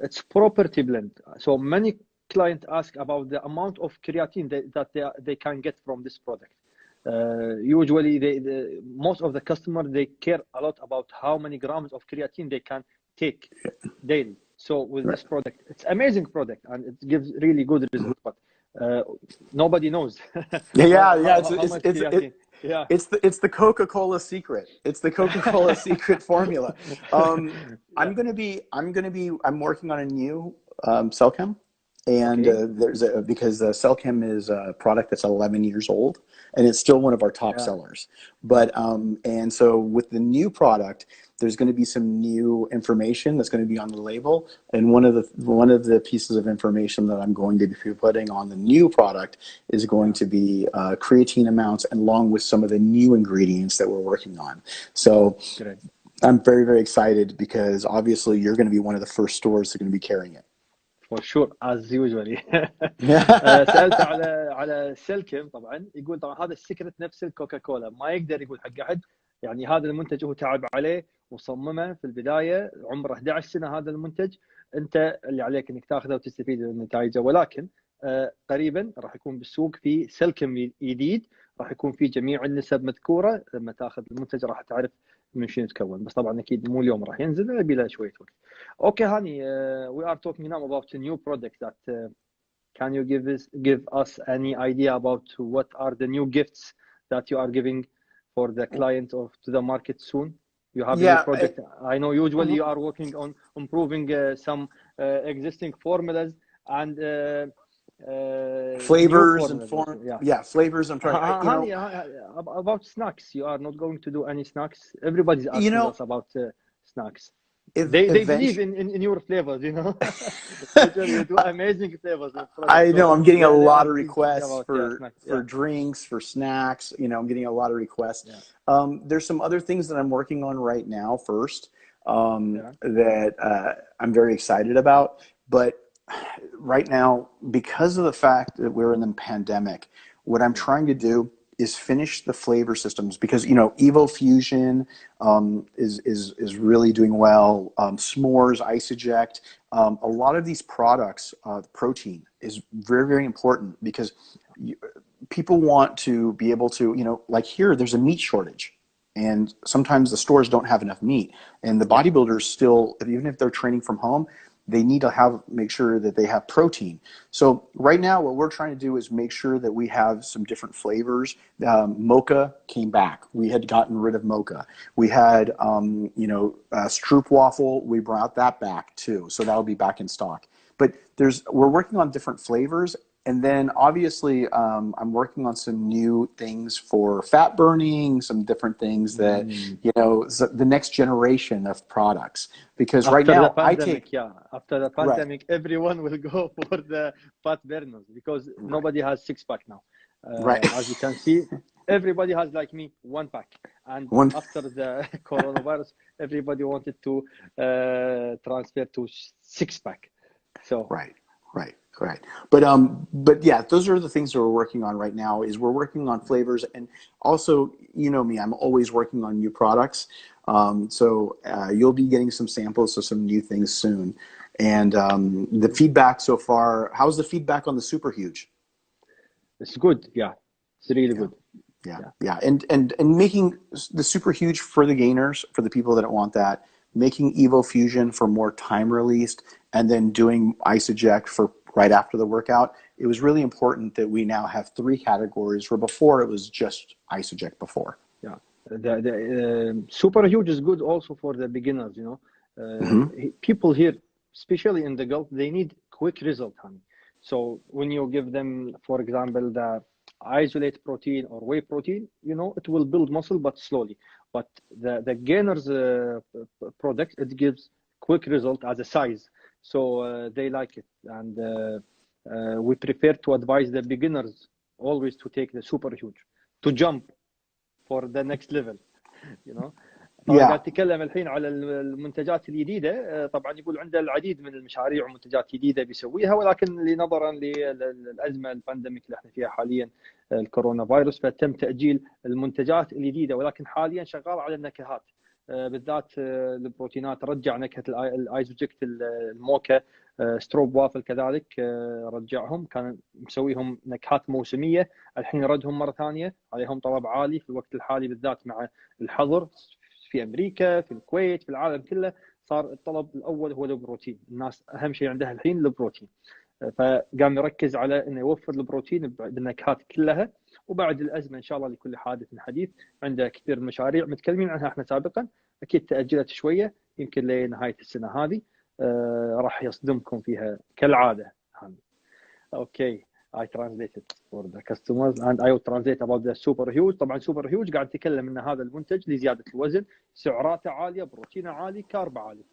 It's property blend. So many clients ask about the amount of creatine that they can get from this product. Usually, most of the customers, they care a lot about how many grams of creatine they can take daily. So with this product, it's amazing product and it gives really good results. But nobody knows. Yeah. How much creatine. Yeah. It's the Coca-Cola secret. It's the Coca-Cola secret formula. I'm working on a new Cellchem, and because Cellchem is a product that's 11 years old, and it's still one of our top sellers. But and so with the new product, there's going to be some new information that's going to be on the label, and one of the pieces of information that I'm going to be putting on the new product is going to be creatine amounts, along with some of the new ingredients that we're working on. So I'm very, very excited, because obviously you're going to be one of the first stores that are going to be carrying it. For sure as usually. سألت على سلكم، طبعا يقول طبعا هذا السكرت نفس الكوكاكولا، ما يقدر يقول حق احد. يعني هذا المنتج هو تعب عليه وصممه في البدايه، عمره 11 سنه هذا المنتج. انت اللي عليك انك تاخذه وتستفيد من نتائجه، ولكن قريبا راح يكون بالسوق في سلكم جديد، راح يكون في جميع النسب مذكوره. لما تاخذ المنتج راح تعرف من شنو يتكون، بس طبعا اكيد مو اليوم راح ينزل، يبي له شويه وقت. اوكي هاني، we are talking now about a new product that can you give us any idea about what are the new gifts that you are giving for the client or to the market soon? You have a new project. I know usually you are working on improving some existing formulas and flavors and flavors. I'm trying. Honey, about snacks, you are not going to do any snacks. Everybody's asking us about snacks. They believe in your flavors, you know. You do amazing flavors. I know. I'm getting a lot of requests for drinks, for snacks. You know, I'm getting a lot of requests. There's some other things that I'm working on right now first that I'm very excited about. But right now, because of the fact that we're in the pandemic, what I'm trying to do is finish the flavor systems, because Evo Fusion is really doing well. S'mores, Ice Eject, a lot of these products, protein is very, very important, because people want to be able to, like here, there's a meat shortage, and sometimes the stores don't have enough meat, and the bodybuilders still, even if they're training from home, they need to make sure that they have protein. So right now, what we're trying to do is make sure that we have some different flavors. Mocha came back. We had gotten rid of mocha. We had, Stroop waffle. We brought that back too. So that'll be back in stock. But we're working on different flavors. And then obviously, I'm working on some new things for fat burning, some different things that, the next generation of products. Because right now, after the pandemic, everyone will go for the fat burners, because nobody has 6-pack now. As you can see, everybody has, like me, 1-pack. And after the coronavirus, everybody wanted to transfer to 6-pack. So Right. But yeah, those are the things that we're working on right now. Is we're working on flavors, and also, me, I'm always working on new products. So you'll be getting some samples of some new things soon. And the feedback so far, how's the feedback on the Super Huge? It's good. Yeah, it's really good. Yeah. And making the Super Huge for the gainers, for the people that want that, making Evo Fusion for more time released, and then doing Ice Eject for right after the workout. It was really important that we now have 3 categories, where before it was just Ice Eject before. Yeah, the Super Huge is good also for the beginners. People here, especially in the Gulf, they need quick result, honey. So when you give them, for example, the isolate protein or whey protein, it will build muscle, but slowly. But the gainers product, it gives quick result as a size. So they like it, and we prefer to advise the beginners always to take the Super Huge, to jump for the next level. قاعد تتكلم الحين على المنتجات الجديده. طبعا يقول عنده العديد من المشاريع ومنتجات جديده بيسويها، ولكن نظرا للازمه البانديميك اللي احنا فيها حاليا، الكورونا فيروس، فتم تاجيل المنتجات الجديده. ولكن حاليا شغال على النكهات، بالذات البروتينات. رجع نكهه الايزوجكت، الموكا، ستروب وافل كذلك رجعهم، كان مسويهم نكهات موسميه، الحين ردهم مره ثانيه، عليهم طلب عالي في الوقت الحالي، بالذات مع الحظر في امريكا، في الكويت، في العالم كله. صار الطلب الاول هو البروتين، الناس اهم شيء عندها الحين البروتين. فقام يركز على انه يوفر البروتين بالنكهات كلها. وبعد الازمه ان شاء الله لكل حادث حديث، عنده كثير مشاريع متكلمين عنها احنا سابقا، اكيد تاجلت شويه يمكن لنهايه السنه هذه. راح يصدمكم فيها كالعاده هاني. اوكي. I translated for the customers and I will translate about the super huge. طبعا super huge قاعد نتكلم ان هذا المنتج لزياده الوزن، سعراته عاليه، بروتينه عالي، كارب عالي.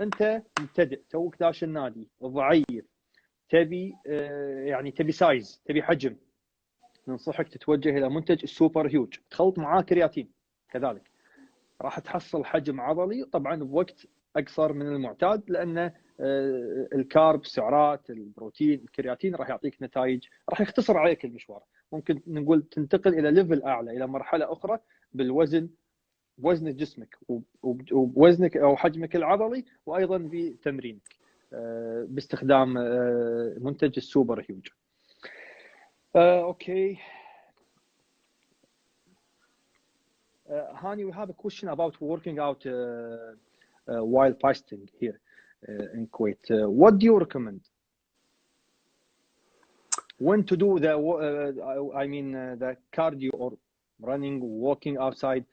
انت مبتدئ توك داش النادي، ضعيف، تبي يعني تبي سايز، تبي حجم، ننصحك تتوجه الى منتج السوبر هيوج، تخلط معاه كرياتين كذلك، راح تحصل حجم عضلي طبعا بوقت اقصر من المعتاد، لان الكارب، السعرات، البروتين، الكرياتين راح يعطيك نتائج، راح يختصر عليك المشوار. ممكن نقول تنتقل الى ليفل اعلى، الى مرحله اخرى بالوزن، بوزن جسمك وبوزنك او حجمك العضلي، وايضا بتمرينك باستخدام منتج السوبر هيوج. اوكي. Hani, we have a question about working out while fasting here in Kuwait. What do you recommend? When to do the, the cardio or running, walking outside?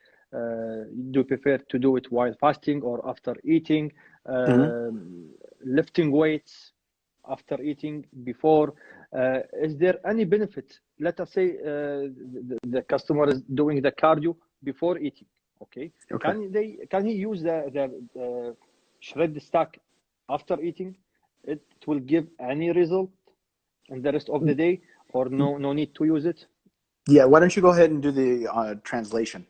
Do you prefer to do it while fasting or after eating? Lifting weights after eating, before? Is there any benefit? Let us say the customer is doing the cardio before eating. Okay. Can he use the shred stack after eating? It will give any result in the rest of the day, or no need to use it? Yeah, why don't you go ahead and do the translation?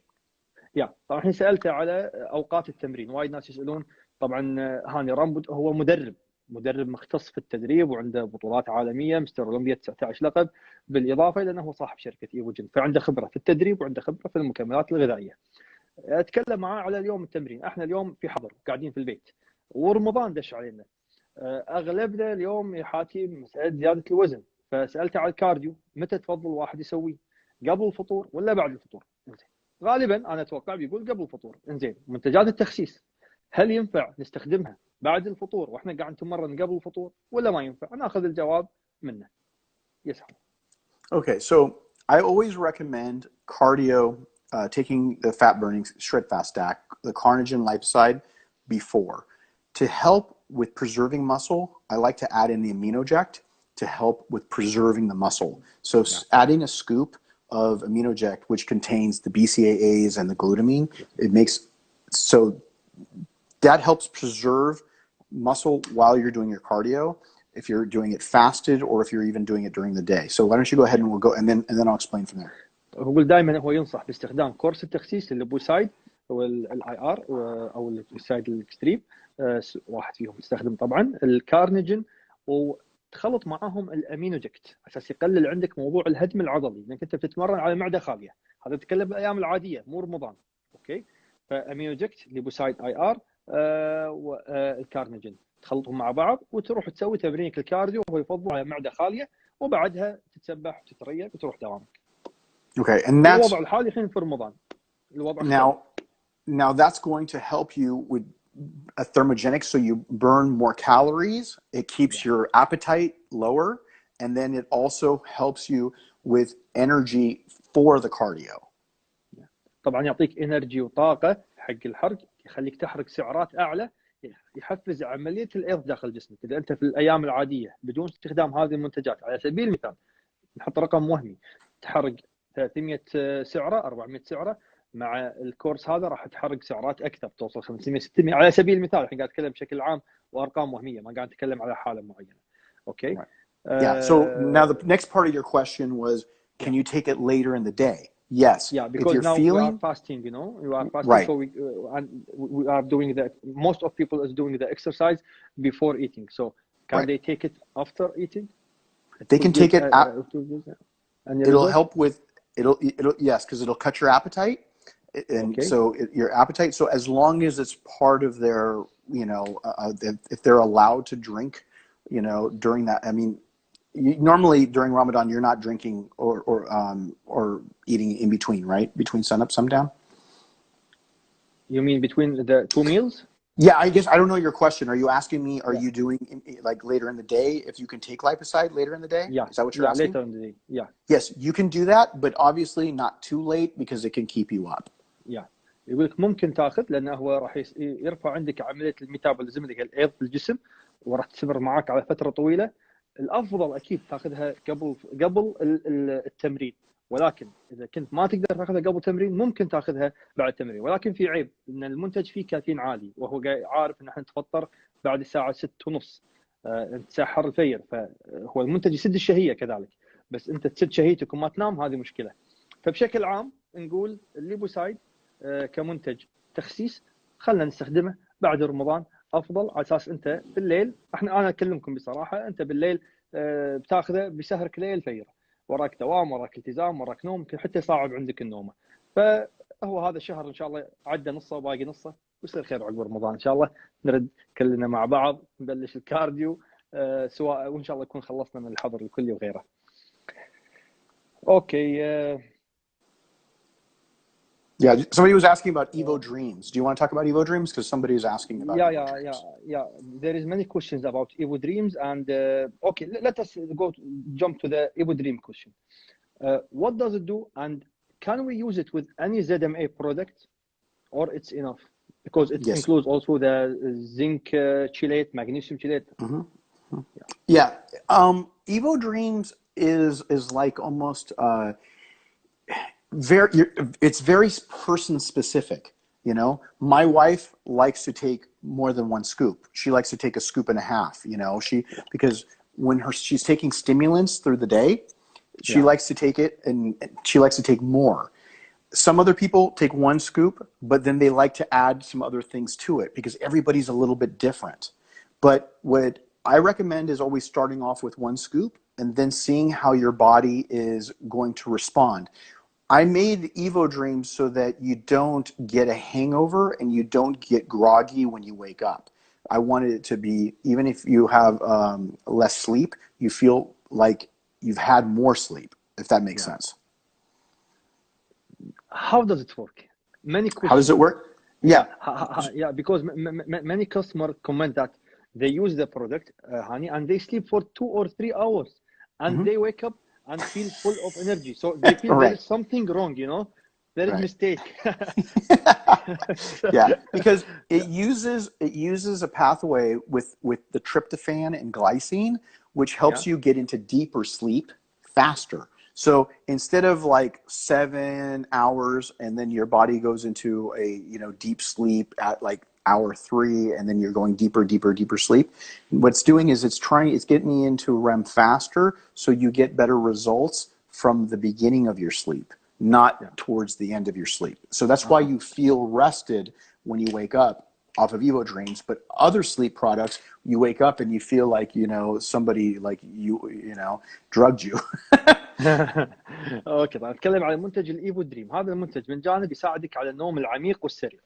طبعا الحين سالته على اوقات التمرين، وايد ناس يسالون. طبعا هاني رامبود هو مدرب مختص في التدريب، وعنده بطولات عالميه، مستر اولمبيا 19 لقب، بالاضافه الى انه هو صاحب شركه ايفوجن، فعنده خبره في التدريب وعنده خبره في المكملات الغذائيه. اتكلم معاه على اليوم التمرين. احنا اليوم في حظر، قاعدين في البيت، ورمضان دش علينا، اغلبنا اليوم يحاتي مساله زياده الوزن، فسالته على الكارديو، متى تفضل واحد يسويه؟ قبل الفطور ولا بعد الفطور؟ انزين، غالبا انا اتوقع بيقول قبل الفطور. انزين، منتجات التخسيس هل ينفع نستخدمها بعد الفطور واحنا قاعد نتمرن قبل الفطور، ولا ما ينفع؟ ناخذ الجواب منه. يسعد. Okay, so I always recommend cardio, taking the fat burning shred fast stack, the carnitine liposide before. To help with preserving muscle, I like to add in the aminoject to help with preserving the muscle. So adding a scoop of aminoject, which contains the BCAAs and the glutamine, it makes, so that helps preserve muscle while you're doing your cardio, if you're doing it fasted or if you're even doing it during the day. So why don't you go ahead and we'll go, and then I'll explain from there. هو دائما هو ينصح باستخدام كورس التخسيس الليبوسايد والاي ار او الليبوسايد الاكستريم، واحد فيهم تستخدم طبعا الكارنيجين، وتخلط معاهم الامينوجكت اساس يقلل عندك موضوع الهدم العضلي، لانك انت بتتمرن على معده خاليه. هذا نتكلم بالايام العاديه مو رمضان. اوكي. فامينوجكت، ليبوسايد اي ار، والكارنيجين تخلطهم مع بعض وتروح تسوي تمرينك الكارديو، وهو يفضل على معده خاليه، وبعدها تتسبح وتتريق وتروح دوامك. Okay, and that's الوضع الحالي الحين في رمضان. الوضع now that's going to help you with a thermogenic, so you burn more calories. It keeps your appetite lower, and then it also helps you with energy for the cardio. طبعا يعطيك انرجي وطاقه حق الحرق، يخليك تحرق سعرات اعلى، يحفز عمليه الايض داخل جسمك. اذا انت في الايام العاديه بدون استخدام هذه المنتجات، على سبيل المثال نحط رقم وهمي، تحرق 300 سعره 400 سعره، مع الكورس هذا راح تحرق سعرات اكثر، توصل 500 600 على سبيل المثال. الحين قاعد اتكلم بشكل عام وارقام وهميه، ما قاعد اتكلم على حاله معينه. اوكي. Yeah. So now the next part of your question was, can you take it later in the day? Yes. Yeah, because now we are fasting, you are fasting, right. so we are doing most of people is doing the exercise before eating. So can they take it after eating? They can take it. It'll help with yes, because it'll cut your appetite, and so your appetite. So as long as it's part of their, if they're allowed to drink, during that. I mean, normally during Ramadan you're not drinking or eating in between, right? Between sun up, sundown. You mean between the two meals? Yeah, I guess I don't know your question. Are you asking me, are Yeah. you doing like later in the day if you can take liposide later in the day? Yeah. Is that what you're Yeah. asking? Later in the day. Yeah. Yes, you can do that, but obviously not too late because it can keep you up. Yeah. يقول لك ممكن تاخذ، لانه هو راح يرفع عندك عمليه الميتابوليزم اللي هي الايض في الجسم، وراح تستمر معك على فتره طويله. الافضل اكيد تاخذها قبل التمرين، ولكن اذا كنت ما تقدر تاخذها قبل التمرين ممكن تاخذها بعد التمرين. ولكن في عيب ان المنتج فيه كافيين عالي، وهو عارف ان احنا نتفطر بعد الساعه 6:30 تسحر الفير، فهو المنتج يسد الشهيه كذلك، بس انت تسد شهيتك وما تنام، هذه مشكله. فبشكل عام نقول الليبوسايد كمنتج تخسيس خلنا نستخدمه بعد رمضان افضل، على اساس انت بالليل، انا اكلمكم بصراحه، انت بالليل بتاخذه بيسهرك ليل فير، وراك دوام، وراك التزام، وراك نوم، حتى يصعب عندك النوم. فهو هذا الشهر ان شاء الله عدى نصه وباقي نصه، ويصير خير عقب رمضان ان شاء الله. نرد كلنا مع بعض نبلش الكارديو سواء، وان شاء الله نكون خلصنا من الحظر الكلي وغيره. اوكي. Yeah, somebody was asking about Evo Dreams. Do you want to talk about Evo Dreams? Because somebody is asking about Evo Dreams. Yeah. There is many questions about Evo Dreams, and okay, let us jump to the Evo Dream question. What does it do, and can we use it with any ZMA product, or it's enough? Because it Yes. includes also the zinc chelate, magnesium chelate. Mm-hmm. Yeah. Evo Dreams is like almost it's very person specific. You know, my wife likes to take more than one scoop. She likes to take a scoop and a half, you know, because when she's taking stimulants through the day, she likes to take it, and she likes to take more. Some other people take one scoop, but then they like to add some other things to it because everybody's a little bit different. But what I recommend is always starting off with one scoop and then seeing how your body is going to respond. I made Evo Dreams so that you don't get a hangover and you don't get groggy when you wake up. I wanted it to be, even if you have less sleep, you feel like you've had more sleep, if that makes sense. How does it work? Many questions. How does it work? Yeah. Yeah, because many customers comment that they use the product, Hani, and they sleep for 2 or 3 hours, and they wake up and feel full of energy. So they feel there is something wrong, you know, there is mistake. Yeah, because it uses a pathway with the tryptophan and glycine, which helps you get into deeper sleep faster. So instead of like 7 hours and then your body goes into a, you know, deep sleep at like hour 3 and then you're going deeper sleep, what's doing is it's getting me into REM faster, so you get better results from the beginning of your sleep, not towards the end of your sleep. So that's why you feel rested when you wake up off of Evo Dreams. But other sleep products, you wake up and you feel like, you know, somebody like you know, drugged you. اوكي، طبعا نتكلم عن منتج الايفو دريم. هذا المنتج من جانب يساعدك على النوم العميق والسريع.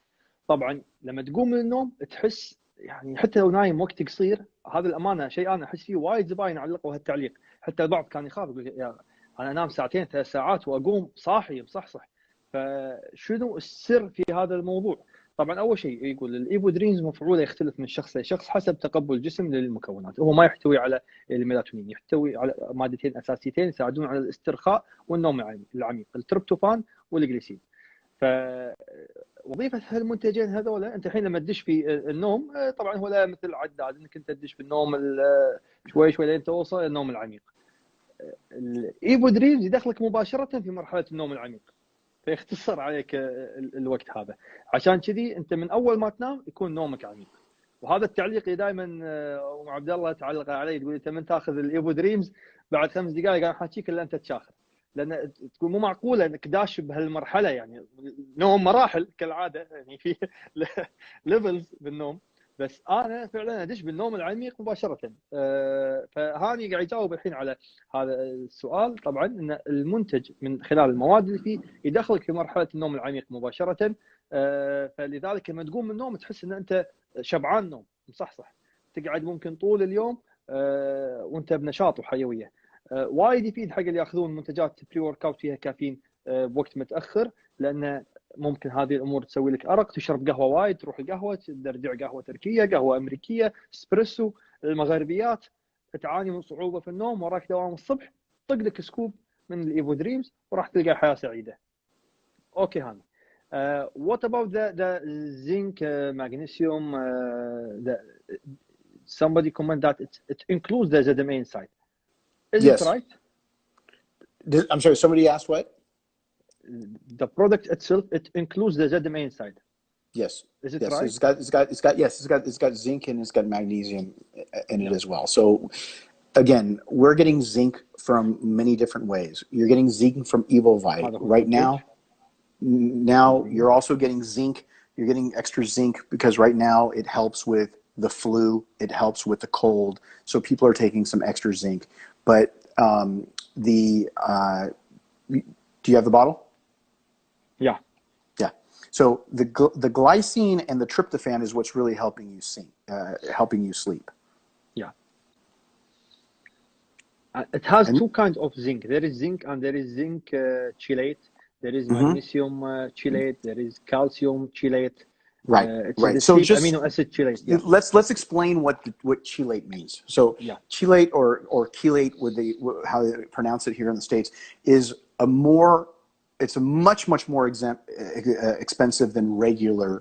طبعا لما تقوم من النوم تحس يعني حتى لو نايم وقت قصير، هذا الامانه شيء انا احس فيه وايد زباين علقوا هالتعليق، حتى البعض كان يخاف يقول يا انا انام 2 3 ساعات واقوم صاحي مصحصح. فشنو السر في هذا الموضوع؟ طبعا اول شيء يقول الايفو دريمز مفعوله يختلف من شخص لشخص حسب تقبل الجسم للمكونات. هو ما يحتوي على الميلاتونين، يحتوي على مادتين اساسيتين يساعدون على الاسترخاء والنوم العميق، التريبتوفان والجليسين. فوظيفه هالمنتجين هذولا، انت الحين لما تدش في النوم طبعا هو لا مثل عداد انك انت تدش بالنوم شوي شوي لين توصل النوم العميق. الايفو دريمز يدخلك مباشره في مرحله النوم العميق، فيختصر عليك الوقت هذا. عشان كذي انت من اول ما تنام يكون نومك عميق. وهذا التعليق اللي دائما ام عبد الله تعلق علي، تقول انت من تاخذ الايفو دريمز بعد 5 دقائق انا حاحكيك الا انت تشاخر، لان تكون مو معقوله انك داش بهالمرحله. يعني نوم مراحل كالعاده، يعني في ليفلز بالنوم، بس انا فعلا ادش بالنوم العميق مباشره. فهاني قاعد يجاوب الحين على هذا السؤال. طبعا ان المنتج من خلال المواد اللي فيه يدخلك في مرحله النوم العميق مباشره. فلذلك لما تقوم من النوم تحس ان انت شبعان نوم مصحصح، تقعد ممكن طول اليوم وانت بنشاط وحيويه. وايد يفيد حق اللي ياخذون منتجات بري ورك اوت فيها كافيين بوقت متاخر، لان ممكن هذه الامور تسوي لك ارق، تشرب قهوه وايد، تروح القهوه ترجع قهوه تركيه، قهوه امريكيه، اسبريسو. المغربيات تعاني من صعوبه في النوم، وراك دوام الصبح، طق لك سكوب من الايفو دريمز وراح تلقى حياه سعيده. اوكي هاني. What about the zinc, magnesium? Somebody comment that it includes the ZMA inside. Is Yes. it right? I'm sorry, somebody asked what? The product itself, it includes the ZMA inside. Yes. Is it yes. right? It's got zinc and it's got magnesium in it as well. So again, we're getting zinc from many different ways. You're getting zinc from EvoVite right now. Now you're also getting zinc. You're getting extra zinc because right now it helps with the flu. It helps with the cold. So people are taking some extra zinc. But do you have the bottle? Yeah. Yeah. So the glycine and the tryptophan is what's really helping you sleep. Yeah. It has two kinds of zinc. There is zinc and there is zinc chelate. There is magnesium chelate. There is calcium chelate. Right. It's right. the So sleep just amino acid chelate. Yeah. let's explain what chelate means. So chelate or chelate, how they pronounce it here in the States, is it's a much more expensive than regular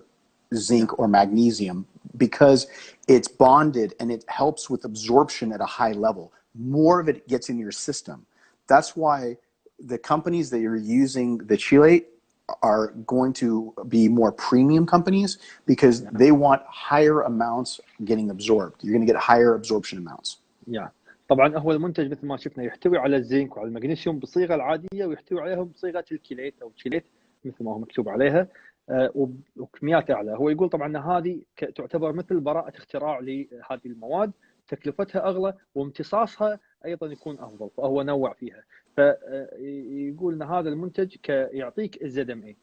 zinc or magnesium because it's bonded and it helps with absorption at a high level. More of it gets in your system. That's why the companies that are using the chelate are going to be more premium companies because they want higher amounts getting absorbed. You're going to get higher absorption amounts. Yeah. طبعا هو المنتج مثل ما شفنا يحتوي على الزنك وعلى المغنيسيوم بصيغه العاديه، ويحتوي عليهم بصيغه الكيليت او تشيليت مثل ما هو مكتوب عليها وكميات اعلى. هو يقول طبعا ان هذه تعتبر مثل براءه اختراع لهذه المواد، تكلفتها اغلى وامتصاصها ايضا يكون افضل، فهو نوع فيها. فيقول ان هذا المنتج يعطيك الزد ام اي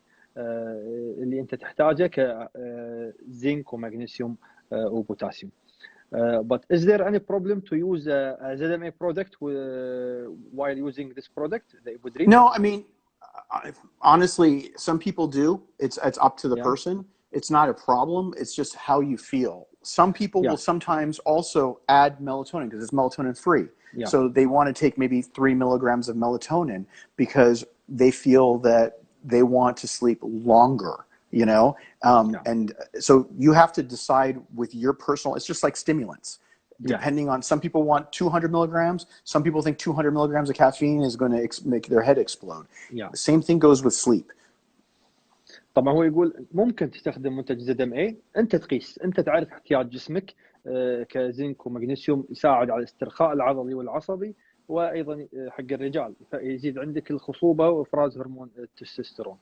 اللي انت تحتاجه كزنك ومغنيسيوم وبوتاسيوم. But is there any problem to use a ZMA product while using this product, the Ibudream? No, I mean, honestly, some people do. It's up to the person. It's not a problem. It's just how you feel. Some people will sometimes also add melatonin because it's melatonin free. Yeah. So they want to take maybe 3 milligrams of melatonin because they feel that they want to sleep longer. You know, and so you have to decide with your personal. It's just like stimulants. Depending on, some people want 200 milligrams. Some people think 200 milligrams of caffeine is going to make their head explode. The same thing goes with sleep. طبعا هو يقول ممكن تستخدم منتج زد ام اي، انت تقيس، انت تعرف احتياج جسمك كزنك ومغنيسيوم يساعد على الاسترخاء العضلي والعصبي، وايضا حق الرجال فيزيد عندك الخصوبه وافراز هرمون التستوستيرون.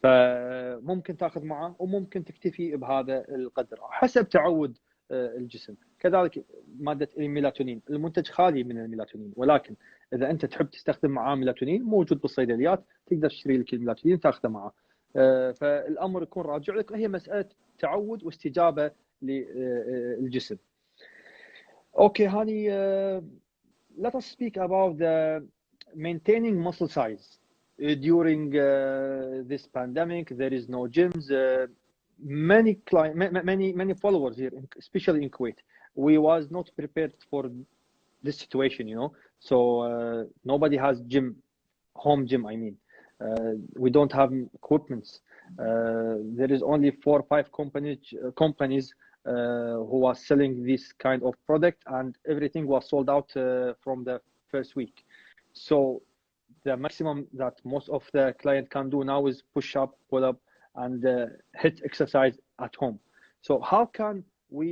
فممكن تاخذ معه وممكن تكتفي بهذا القدر حسب تعود الجسم. كذلك ماده الميلاتونين، المنتج خالي من الميلاتونين، ولكن اذا انت تحب تستخدم معاه ميلاتونين موجود بالصيدليات، تقدر تشتري لك الميلاتونين تاخذه معه. فالامر يكون راجع لك، وهي مساله تعود واستجابه للجسم. اوكي هاني, let us speak about the maintaining muscle size. During this pandemic, there is no gyms. Many followers here, especially in Kuwait, we was not prepared for this situation, you know. So nobody has home gym. I mean, we don't have equipments. There is only 4 or 5 companies who are selling this kind of product, and everything was sold out from the first week. So the maximum that most of the client can do now is push up, pull up, and hit exercise at home. So how can we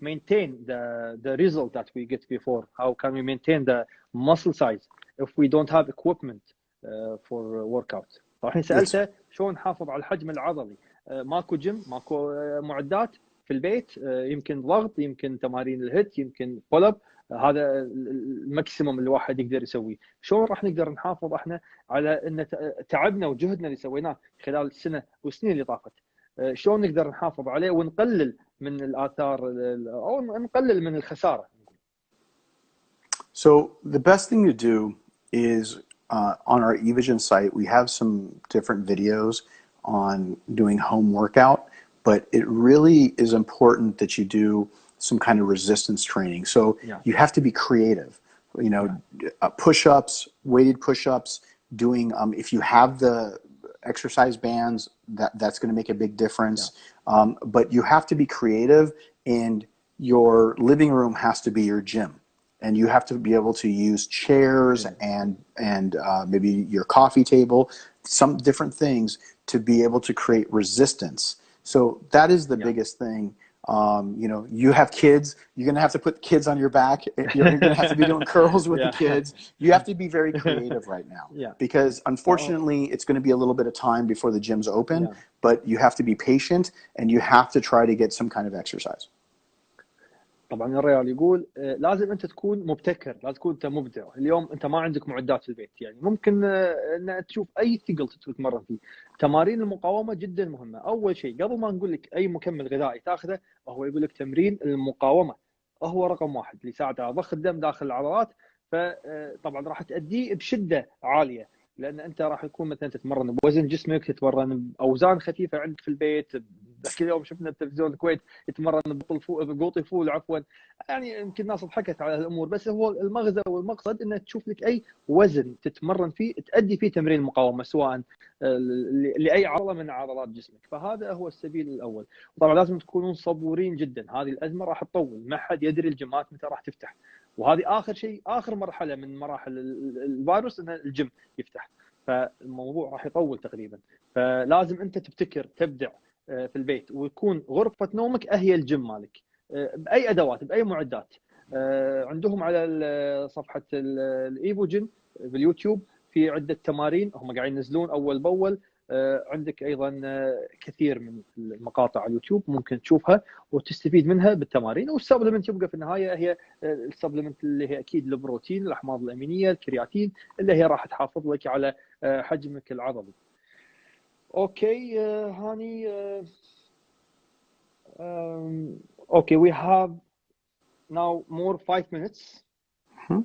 maintain the result that we get before? How can we maintain the muscle size if we don't have equipment for workout? راح سألته شلون نحافظ على الحجم العضلي. ماكو جيم، ماكو معدات في البيت، يمكن ضغط، يمكن تمارين الهيت، يمكن بول اب، هذا الماكسيموم اللي الواحد يقدر يسويه. شلون راح نقدر نحافظ احنا على ان تعبنا وجهدنا اللي سويناه خلال السنه والسنين اللي طافت، شلون نقدر نحافظ عليه ونقلل من الاثار او نقلل من الخساره؟ So the best thing to do is on our eVision site we have some different videos on doing home workout, but it really is important that you do some kind of resistance training. So you have to be creative, you know, push-ups, weighted push-ups, doing, if you have the exercise bands, that's going to make a big difference. But you have to be creative, and your living room has to be your gym. And you have to be able to use chairs and maybe your coffee table, some different things to be able to create resistance. So that is the biggest thing. You know, you have kids, you're going to have to put kids on your back. You're going to have to be doing curls with the kids. You have to be very creative right now because unfortunately it's going to be a little bit of time before the gym's open, but you have to be patient and you have to try to get some kind of exercise. طبعا الريال يقول لازم انت تكون مبتكر، لازم تكون انت مبدع. اليوم انت ما عندك معدات في البيت، يعني ممكن ان تشوف اي ثقل تتمرن فيه. تمارين المقاومه جدا مهمه. اول شيء قبل ما نقول لك اي مكمل غذائي تاخذه، هو يقول لك تمرين المقاومه هو رقم واحد اللي يساعد على ضخ الدم داخل العضلات. فطبعا راح تأديه بشده عاليه، لان انت راح يكون مثلا تتمرن بوزن جسمك، تتمرن باوزان خفيفه عندك في البيت. كل يوم شفنا بتلفزيون الكويت يتمرن بقوطي فول عفوا، يعني يمكن الناس ضحكت على الامور، بس هو المغزى والمقصد انك تشوف لك اي وزن تتمرن فيه تأدي فيه تمرين مقاومه، سواء لاي عضله من عضلات جسمك. فهذا هو السبيل الاول. طبعا لازم تكونون صبورين جدا، هذه الازمه راح تطول، ما حد يدري الجيمات متى راح تفتح، وهذه اخر شيء، اخر مرحله من مراحل الفيروس ان الجيم يفتح، فالموضوع راح يطول تقريبا. فلازم انت تبتكر، تبدع في البيت، ويكون غرفه نومك هي الجيم مالك، باي ادوات، باي معدات. عندهم على صفحه الايفو جيم باليوتيوب في عده تمارين هم قاعدين ينزلون اول باول. عندك ايضا كثير من المقاطع على اليوتيوب ممكن تشوفها وتستفيد منها بالتمارين. والسبلمنت يبقى في النهايه هي السبلمنت اللي هي اكيد البروتين، الاحماض الامينيه، الكرياتين، اللي هي راح تحافظ لك على حجمك العضلي. اوكي هاني. okay, we have now more 5 minutes.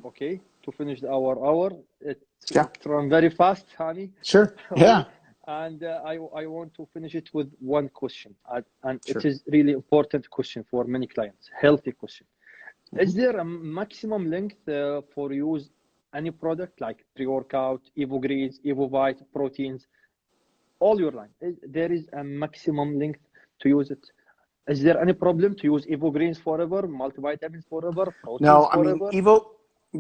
Okay, to finish our hour. It's run very fast, Hani. Sure. Yeah. And I want to finish it with one question, and it is really important question for many clients, healthy question. Is there a maximum length for use any product like pre-workout, EvoGreens, EvoVite, proteins, all your line? There is a maximum length to use it? Is there any problem to use EvoGreens forever, multivitamins forever, proteins forever? No, I mean,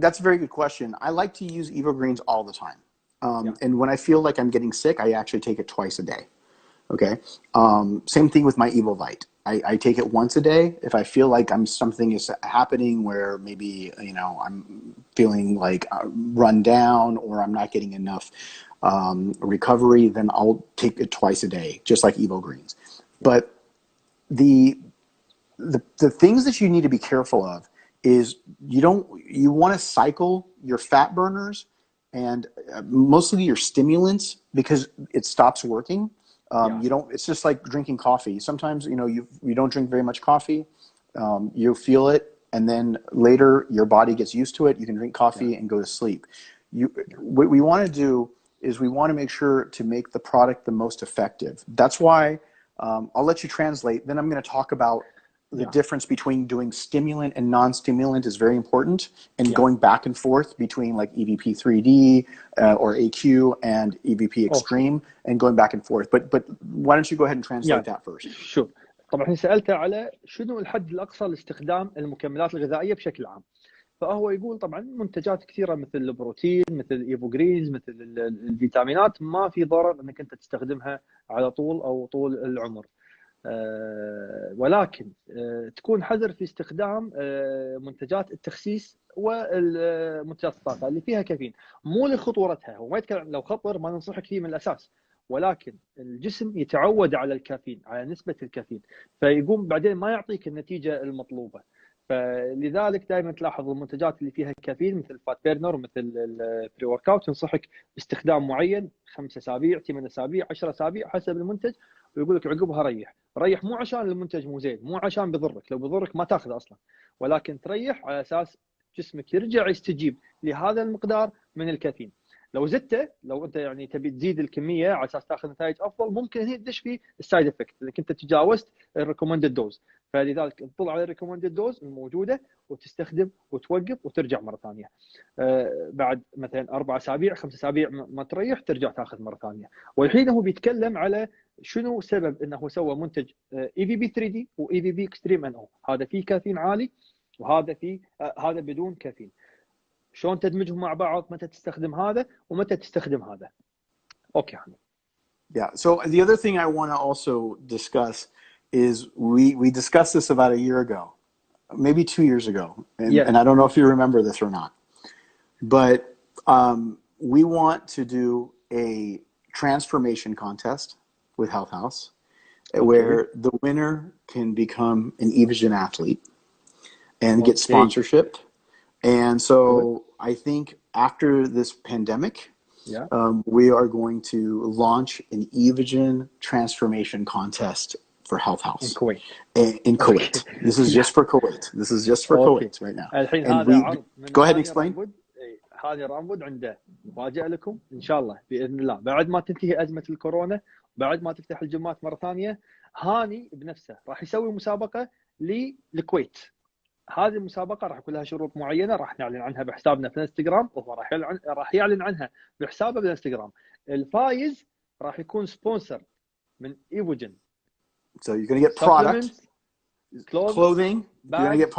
that's a very good question. I like to use EvoGreens all the time. And when I feel like I'm getting sick, I actually take it twice a day. Okay. Same thing with my EvoVite. I take it once a day. If I feel like something is happening where maybe, you know, I'm feeling like run down or I'm not getting enough recovery, then I'll take it twice a day, just like EvoGreens. But the things that you need to be careful of is you want to cycle your fat burners and mostly your stimulants, because it stops working. It's just like drinking coffee. Sometimes, you know, you don't drink very much coffee, you feel it, and then later your body gets used to it. You can drink coffee and go to sleep. What we want to do is we want to make sure to make the product the most effective. That's why I'll let you translate. Then I'm going to talk about the difference between doing stimulant and non-stimulant is very important, and going back and forth between like EVP 3D or AQ and EVP Extreme, and going back and forth. But why don't you go ahead and translate that first? Sure. طبعا سألته على شنو الحد الأقصى لاستخدام المكملات الغذائية بشكل عام. فهو يقول طبعا منتجات كثيره مثل البروتين، مثل الايفوجرينز، مثل الفيتامينات، ما في ضرر انك انت تستخدمها على طول العمر. ولكن تكون حذر في استخدام منتجات التخسيس والمنتجات الطاقه اللي فيها كافيين، مو لخطورتها. هو ما يتكلم لو خطر ما ننصحك فيه من الاساس، ولكن الجسم يتعود على الكافيين، على نسبه الكافيين، فيقوم بعدين ما يعطيك النتيجه المطلوبه. فلذلك دائما تلاحظ المنتجات اللي فيها كافيين مثل الفات بيرنر ومثل البري ورك اوت ينصحك باستخدام معين 5 اسابيع، 8 اسابيع، 10 اسابيع حسب المنتج، ويقول لك عقبها ريح مو عشان المنتج مو زين، مو عشان بيضرك، لو بيضرك ما تاخذه اصلا، ولكن تريح على اساس جسمك يرجع يستجيب لهذا المقدار من الكافيين. لو زدته، لو انت يعني تبي تزيد الكميه على اساس تاخذ نتائج افضل، ممكن هنا تدش في السايد افكت انك انت تجاوزت الريكومندد دوز. فلذلك تطلع على الريكومندد دوز الموجوده وتستخدم وتوقف وترجع مره ثانيه. بعد مثلا 4 اسابيع 5 اسابيع ما تريح ترجع تاخذ مره ثانيه. والحين هو بيتكلم على شنو سبب انه سوى منتج اي في بي 3 دي واي في بي اكستريم ان او. هذا فيه كافيين عالي وهذا فيه هذا بدون كافيين. شلون تدمجهم مع بعض؟ متى تستخدم هذا ومتى تستخدم هذا؟ اوكي هاني. Yeah. So the other thing I want to also discuss is we discussed this about a year ago, maybe 2 years ago, and I don't know if you remember this or not, but we want to do a transformation contest with Health House, where the winner can become an Evogen athlete and get sponsorship. And so I think after this pandemic, we are going to launch an Evogen transformation contest for Health House in Kuwait. In Kuwait. This is just for Kuwait. This is just for Kuwait right now. الحين هذا عرض من go ahead explain. هاني رامبود عنده مفاجأة لكم إن شاء الله بإذن الله. بعد ما تنتهي أزمة الكورونا، بعد ما تفتح الجمات مرة ثانية، هاني بنفسه راح يسوي مسابقة للكويت. هذه المسابقة راح يكون لها شروط معينة، راح نعلن عنها بحسابنا في الانستغرام، وهو راح يعلن عنها بحسابه بالانستغرام. الفايز راح يكون سبونسر من ايفوجين. So you're going to get product, clothing, you're going to get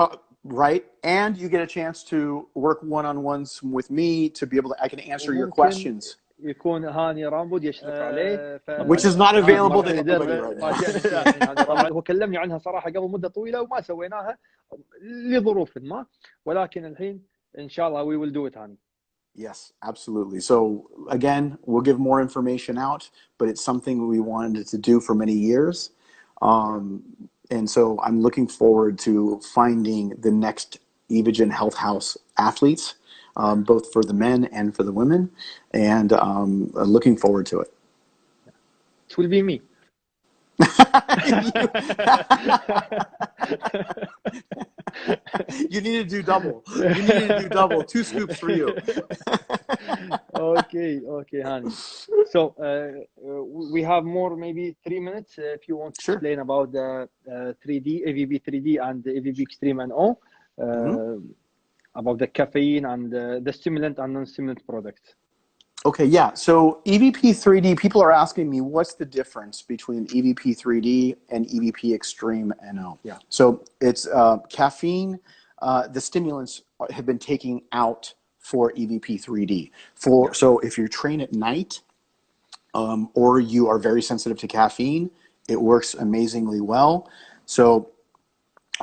right, and you get a chance to work one-on-ones with me to be able to, I can answer your questions. يكون هاني رامبود يشرف عليه which is not available to everybody right now. هو كلمني عنها صراحة قبل مدة طويلة وما سويناها لظروف ما، ولكن الحين إن شاء الله we will do it هاني. Yes, absolutely. So again, we'll give more information out, but it's something we wanted to do for many years. And so I'm looking forward to finding the next Evogen Health House athletes, both for the men and for the women, and looking forward to it. It will be me. You need to do double. You need to do double. 2 scoops for you. Okay, Hani. So we have more, maybe 3 minutes if you want to explain about the 3D, AVB 3D and the AVB Extreme NO, about the caffeine and the stimulant and non-stimulant products. Okay, yeah. So EVP 3D, people are asking me what's the difference between EVP 3D and EVP Extreme NO. Yeah. So it's caffeine. The stimulants have been taken out for EVP 3D. So if you train at night or you are very sensitive to caffeine, it works amazingly well. So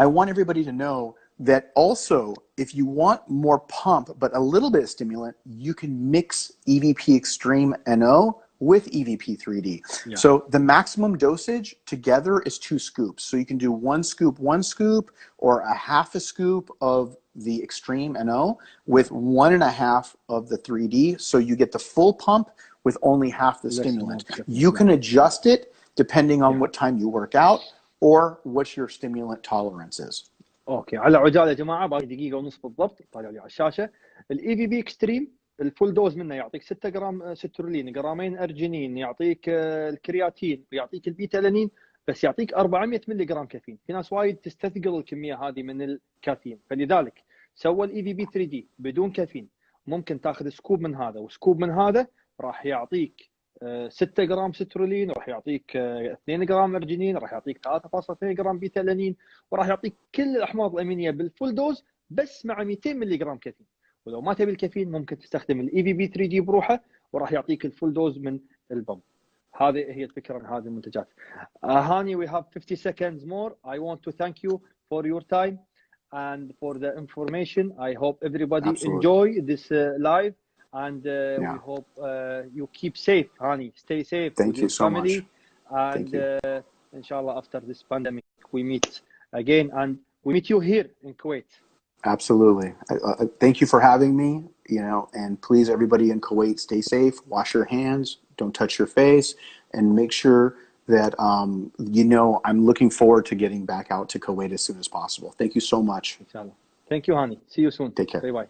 I want everybody to know that also, if you want more pump but a little bit of stimulant, you can mix EVP Extreme NO with EVP 3D. Yeah. So the maximum dosage together is 2 scoops. So you can do 1 scoop, or a half a scoop of the Extreme NO with 1.5 of the 3D. So you get the full pump with only half the stimulant. You can adjust it depending on what time you work out or what your stimulant tolerance is. اوكي، على عجاله يا جماعه، باقي دقيقه ونص بالضبط. طالع لي على الشاشه الاي في بي اكستريم، الفول دوز منه يعطيك 6 جرام سترولين، جرامين ارجينين، يعطيك الكرياتين، ويعطيك البيتالانين، بس يعطيك 400 ملي جرام كافيين. في ناس وايد تستثقل الكميه هذه من الكافيين، فلذلك سوى الاي في بي 3 دي بدون كافيين. ممكن تاخذ سكوب من هذا وسكوب من هذا، راح يعطيك 6 جرام سترولين، راح يعطيك 2 جرام ارجينين، راح يعطيك 3.2 جرام بيتالانين، وراح يعطيك كل الاحماض الامينيه بالفول دوز بس مع 200 ملي جرام كافيين. ولو ما تبي الكافيين ممكن تستخدم الاي في بي 3 دي بروحه، وراح يعطيك الفول دوز من البمب. هذه هي الفكره من هذه المنتجات. هاني, we have 50 seconds more. I want to thank you for your time and for the information. I hope everybody enjoy this live. And we hope you keep safe, Hani. Stay safe with your family. And inshallah, after this pandemic, we meet again, and we meet you here in Kuwait. Absolutely. Thank you for having me. And please, everybody in Kuwait, stay safe. Wash your hands. Don't touch your face, and make sure that I'm looking forward to getting back out to Kuwait as soon as possible. Thank you so much. Inshallah. Thank you, Hani. See you soon. Take care. Bye bye.